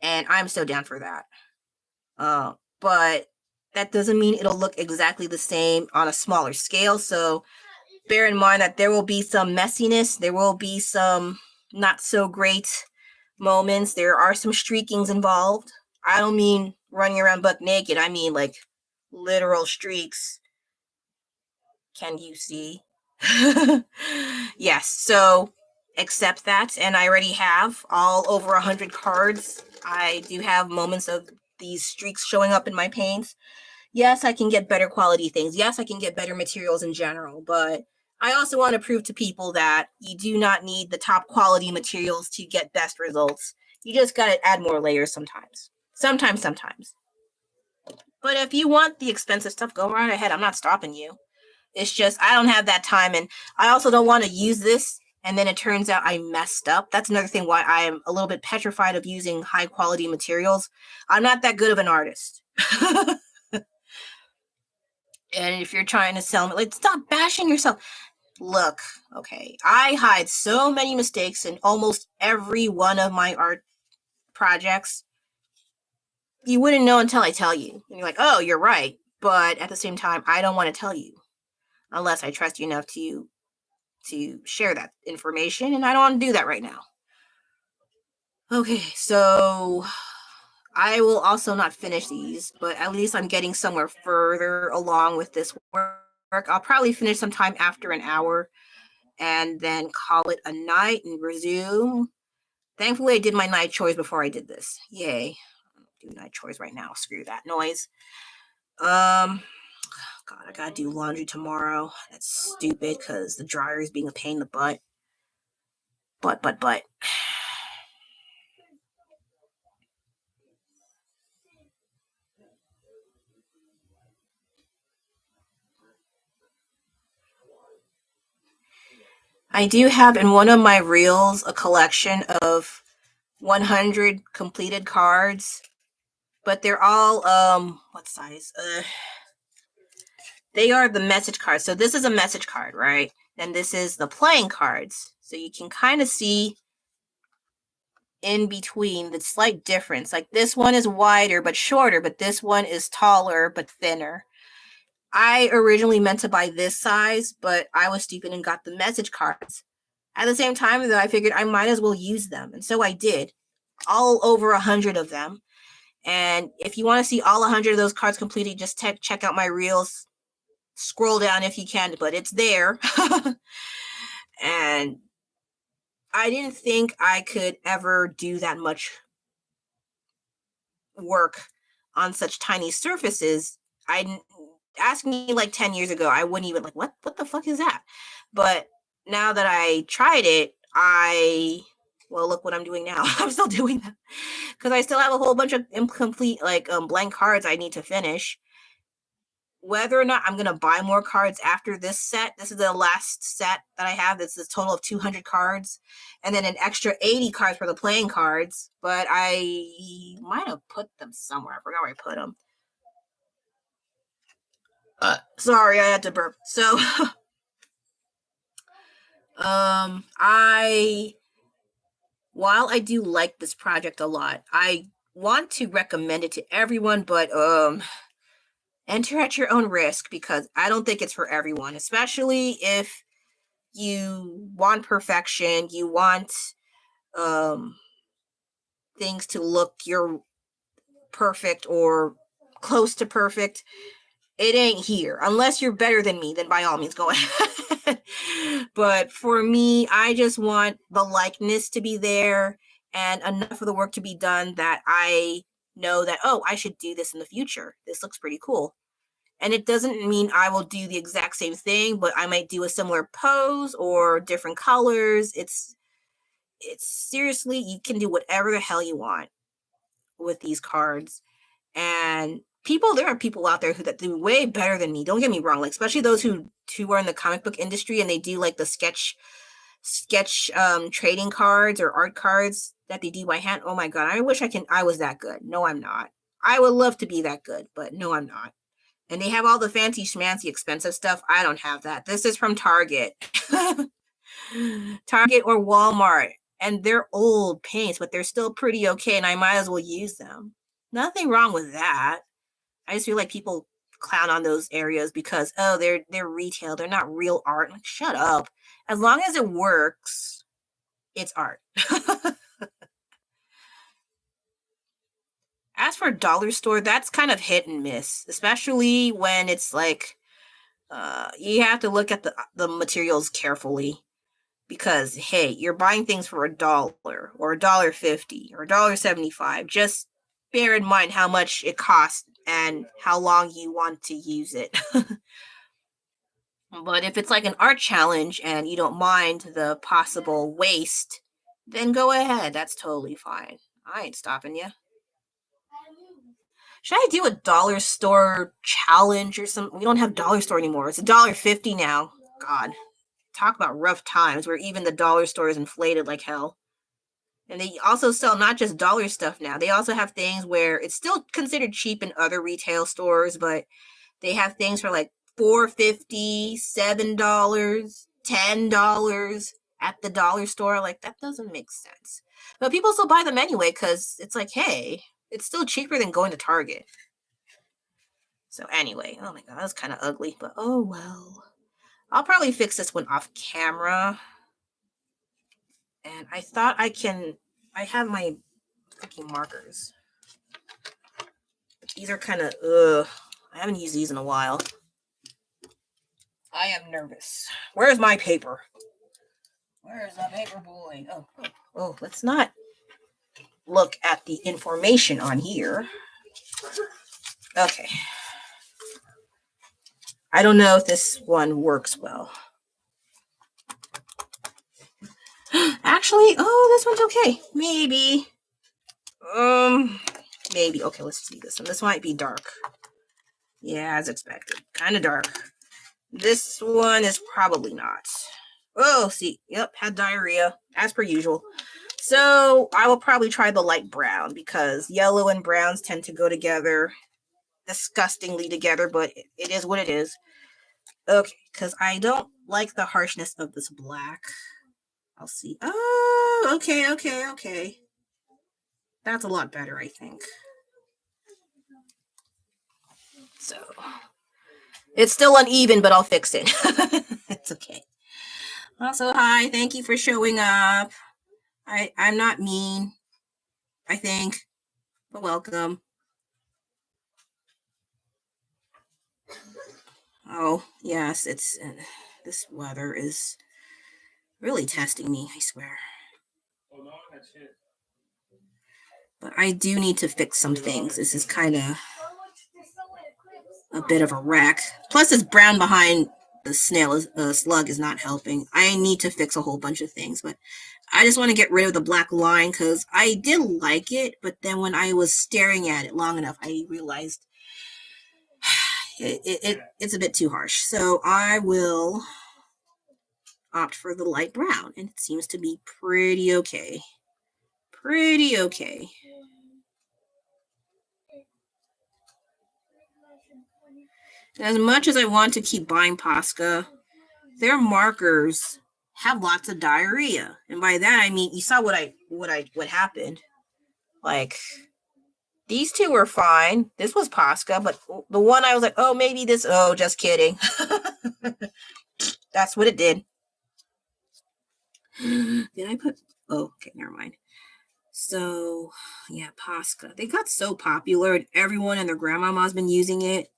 And I'm so down for that. But that doesn't mean it'll look exactly the same on a smaller scale. So bear in mind that there will be some messiness. There will be some not so great moments. There are some streakings involved. I don't mean running around buck naked. I mean like literal streaks. Can you see? Yes, so accept that. And I already have all over 100 cards. I do have moments of these streaks showing up in my paints. Yes, I can get better quality things. Yes, I can get better materials in general, but I also want to prove to people that you do not need the top quality materials to get best results. You just got to add more layers sometimes. Sometimes. But if you want the expensive stuff, go right ahead. I'm not stopping you. It's just I don't have that time, and I also don't want to use this and then it turns out I messed up. That's another thing why I am a little bit petrified of using high quality materials. I'm not that good of an artist. And if you're trying to sell me, like, stop bashing yourself. Look, okay, I hide so many mistakes in almost every one of my art projects. You wouldn't know until I tell you. And you're like, oh, you're right. But at the same time, I don't want to tell you unless I trust you enough to share that information, and I don't want to do that right now. Okay, so I will also not finish these, but at least I'm getting somewhere further along with this work. I'll probably finish sometime after an hour and then call it a night and resume. Thankfully, I did my night chores before I did this. Yay. Do night chores right now. Screw that noise. God, I gotta do laundry tomorrow. That's stupid because the dryer is being a pain in the butt. But. I do have in one of my reels a collection of 100 completed cards, but they're all what size? They are the message cards. So this is a message card, right? And this is the playing cards. So you can kind of see in between the slight difference. Like this one is wider but shorter, but this one is taller but thinner. I originally meant to buy this size, but I was stupid and got the message cards. At the same time, though, I figured I might as well use them. And so I did. All over 100 of them. And if you want to see all 100 of those cards completed, just check out my reels. Scroll down if you can, but it's there. And I didn't think I could ever do that much work on such tiny surfaces. Ask me like 10 years ago, I wouldn't even like, what the fuck is that? But now that I tried it, well, look what I'm doing now. I'm still doing that because I still have a whole bunch of incomplete, like blank cards I need to finish. whether or not I'm going to buy more cards after this set. This is the last set that I have. This is a total of 200 cards. And then an extra 80 cards for the playing cards. But I might have put them somewhere. I forgot where I put them. Sorry, I had to burp. So, while I do like this project a lot, I want to recommend it to everyone, but enter at your own risk, because I don't think it's for everyone, especially if you want perfection, you want things to look your perfect or close to perfect. It ain't here. Unless you're better than me, then by all means go ahead. But for me, I just want the likeness to be there and enough of the work to be done that I know that, oh, I should do this in the future. This looks pretty cool. And it doesn't mean I will do the exact same thing, but I might do a similar pose or different colors. It's seriously, you can do whatever the hell you want with these cards. And there are people out there that do way better than me. Don't get me wrong, like especially those who are in the comic book industry and they do like the sketch trading cards or art cards that they do by hand. Oh my god, I wish I was that good. No, I'm not. I would love to be that good, but no, I'm not. And they have all the fancy schmancy expensive stuff. I don't have that. This is from Target. Target or Walmart. And they're old paints, but they're still pretty okay, and I might as well use them. Nothing wrong with that. I just feel like people clown on those areas because, oh, they're retail. They're not real art. Like, shut up. As long as it works, it's art. As for dollar store, that's kind of hit and miss, especially when it's like you have to look at the materials carefully, because hey, you're buying things for $1 or $1.50 or $1.75. Just bear in mind how much it costs and how long you want to use it. But if it's like an art challenge and you don't mind the possible waste, then go ahead. That's totally fine. I ain't stopping you. Should I do a dollar store challenge or something? We don't have dollar store anymore. It's $1.50 now. God, talk about rough times where even the dollar store is inflated like hell. And they also sell not just dollar stuff now. They also have things where it's still considered cheap in other retail stores, but they have things for like $4.50, $7, $10 at the dollar store. Like, that doesn't make sense. But people still buy them anyway because it's like, hey, it's still cheaper than going to Target. So anyway, oh my god, that's kind of ugly, but oh well. I'll probably fix this one off camera. And I thought I have my freaking markers. But these are kind of, I haven't used these in a while. I am nervous. Where's my paper? Where's the paper boy? Oh, let's not look at the information on here. Okay. I don't know if this one works well. Actually, this one's okay. Maybe. Maybe. Okay, let's see this one. This might be dark. Yeah, as expected. Kind of dark. This one is probably not. Oh, see. Yep, had diarrhea, as per usual. So I will probably try the light brown because yellow and browns tend to go together disgustingly together, but it is what it is. Okay, because I don't like the harshness of this black. I'll see. Oh, okay. That's a lot better, I think. So it's still uneven, but I'll fix it. It's okay. Also, hi, thank you for showing up. I'm not mean, I think, but welcome. Oh, yes, it's this weather is really testing me, I swear. But I do need to fix some things. This is kind of a bit of a wreck. Plus, it's brown behind the slug is not helping. I need to fix a whole bunch of things, but I just want to get rid of the black line because I did like it, but then when I was staring at it long enough, I realized it's a bit too harsh. So I will opt for the light brown, and it seems to be pretty okay. Pretty okay. As much as I want to keep buying Posca, their markers have lots of diarrhea. And by that I mean, you saw what happened. Like, these two were fine. This was Posca, but the one I was like, oh, maybe this, oh, just kidding. That's what it did. Did I put, oh, okay, never mind. So, yeah, Posca. They got so popular and everyone and their grandmama's been using it.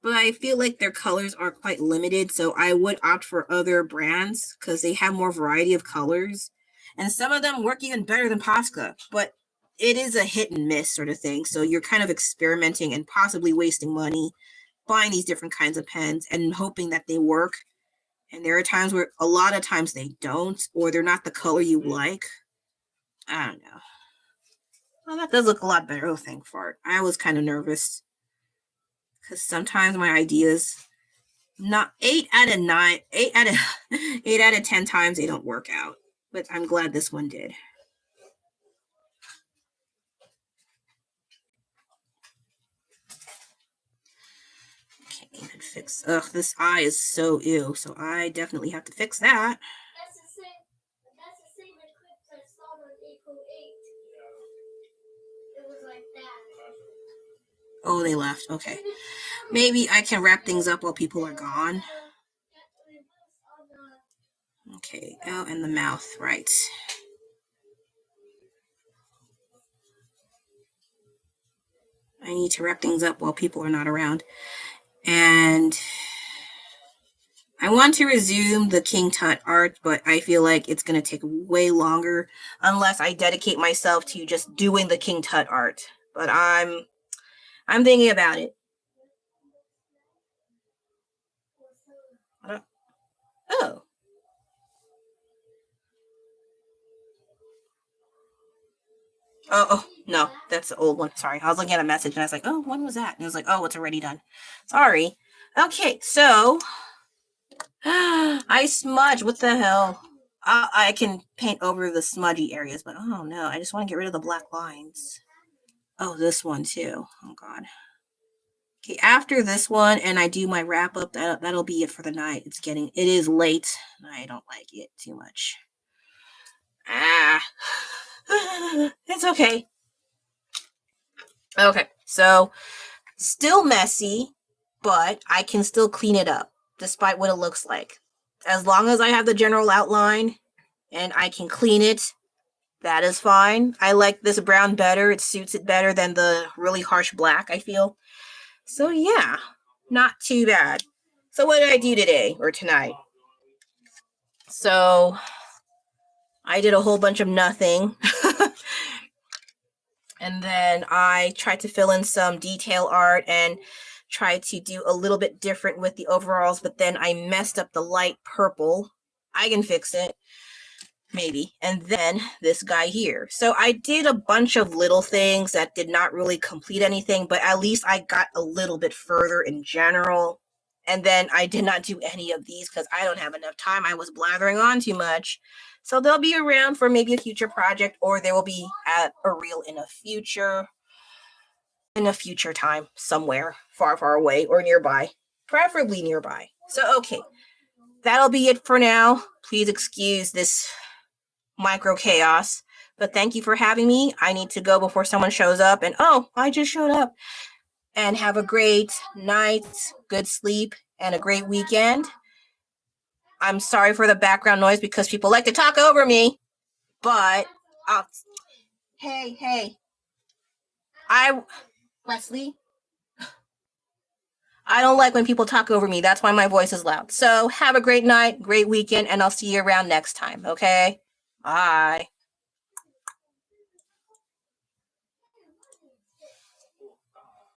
But I feel like their colors are quite limited, so I would opt for other brands because they have more variety of colors. And some of them work even better than Posca, but it is a hit and miss sort of thing. So you're kind of experimenting and possibly wasting money buying these different kinds of pens and hoping that they work. And there are times where a lot of times they don't, or they're not the color you like. I don't know. Well, that does look a lot better. Oh, thank fart. I was kind of nervous. Because sometimes my ideas, not 8 out of 10 times they don't work out. But I'm glad this one did. Can't even fix. Ugh, this eye is so ew. So I definitely have to fix that. That's the same eclipse I saw on April 8th. It was like that. Oh, they left. Okay. Maybe I can wrap things up while people are gone. Okay. Oh, and the mouth. Right. I need to wrap things up while people are not around. And I want to resume the King Tut art, but I feel like it's going to take way longer unless I dedicate myself to just doing the King Tut art. But I'm thinking about it. Oh. Oh, no, that's the old one. Sorry. I was looking at a message and I was like, oh, when was that? And it was like, oh, it's already done. Sorry. Okay, so I smudge. What the hell? I can paint over the smudgy areas, but oh no, I just want to get rid of the black lines. Oh, this one too. Oh God. Okay, after this one and I do my wrap up, that'll be it for the night. It is late. I don't like it too much. It's okay. Okay, so still messy, but I can still clean it up despite what it looks like. As long as I have the general outline and I can clean it, that is fine. I like this brown better. It suits it better than the really harsh black, I feel. So yeah, not too bad. So what did I do today or tonight? So I did a whole bunch of nothing. And then I tried to fill in some detail art and try to do a little bit different with the overalls, but then I messed up the light purple. I can fix it. Maybe. And then this guy here. So I did a bunch of little things that did not really complete anything, but at least I got a little bit further in general. And then I did not do any of these because I don't have enough time. I was blathering on too much. So they'll be around for maybe a future project, or they will be at a reel in a future time somewhere far, far away or nearby, preferably nearby. So, okay, that'll be it for now. Please excuse this micro chaos, but thank you for having me. I need to go before someone shows up, and oh, I just showed up. And have a great night, good sleep, and a great weekend. I'm sorry for the background noise because people like to talk over me, but hey, Wesley, I don't like when people talk over me. That's why my voice is loud. So have a great night, great weekend, and I'll see you around next time, okay? Bye.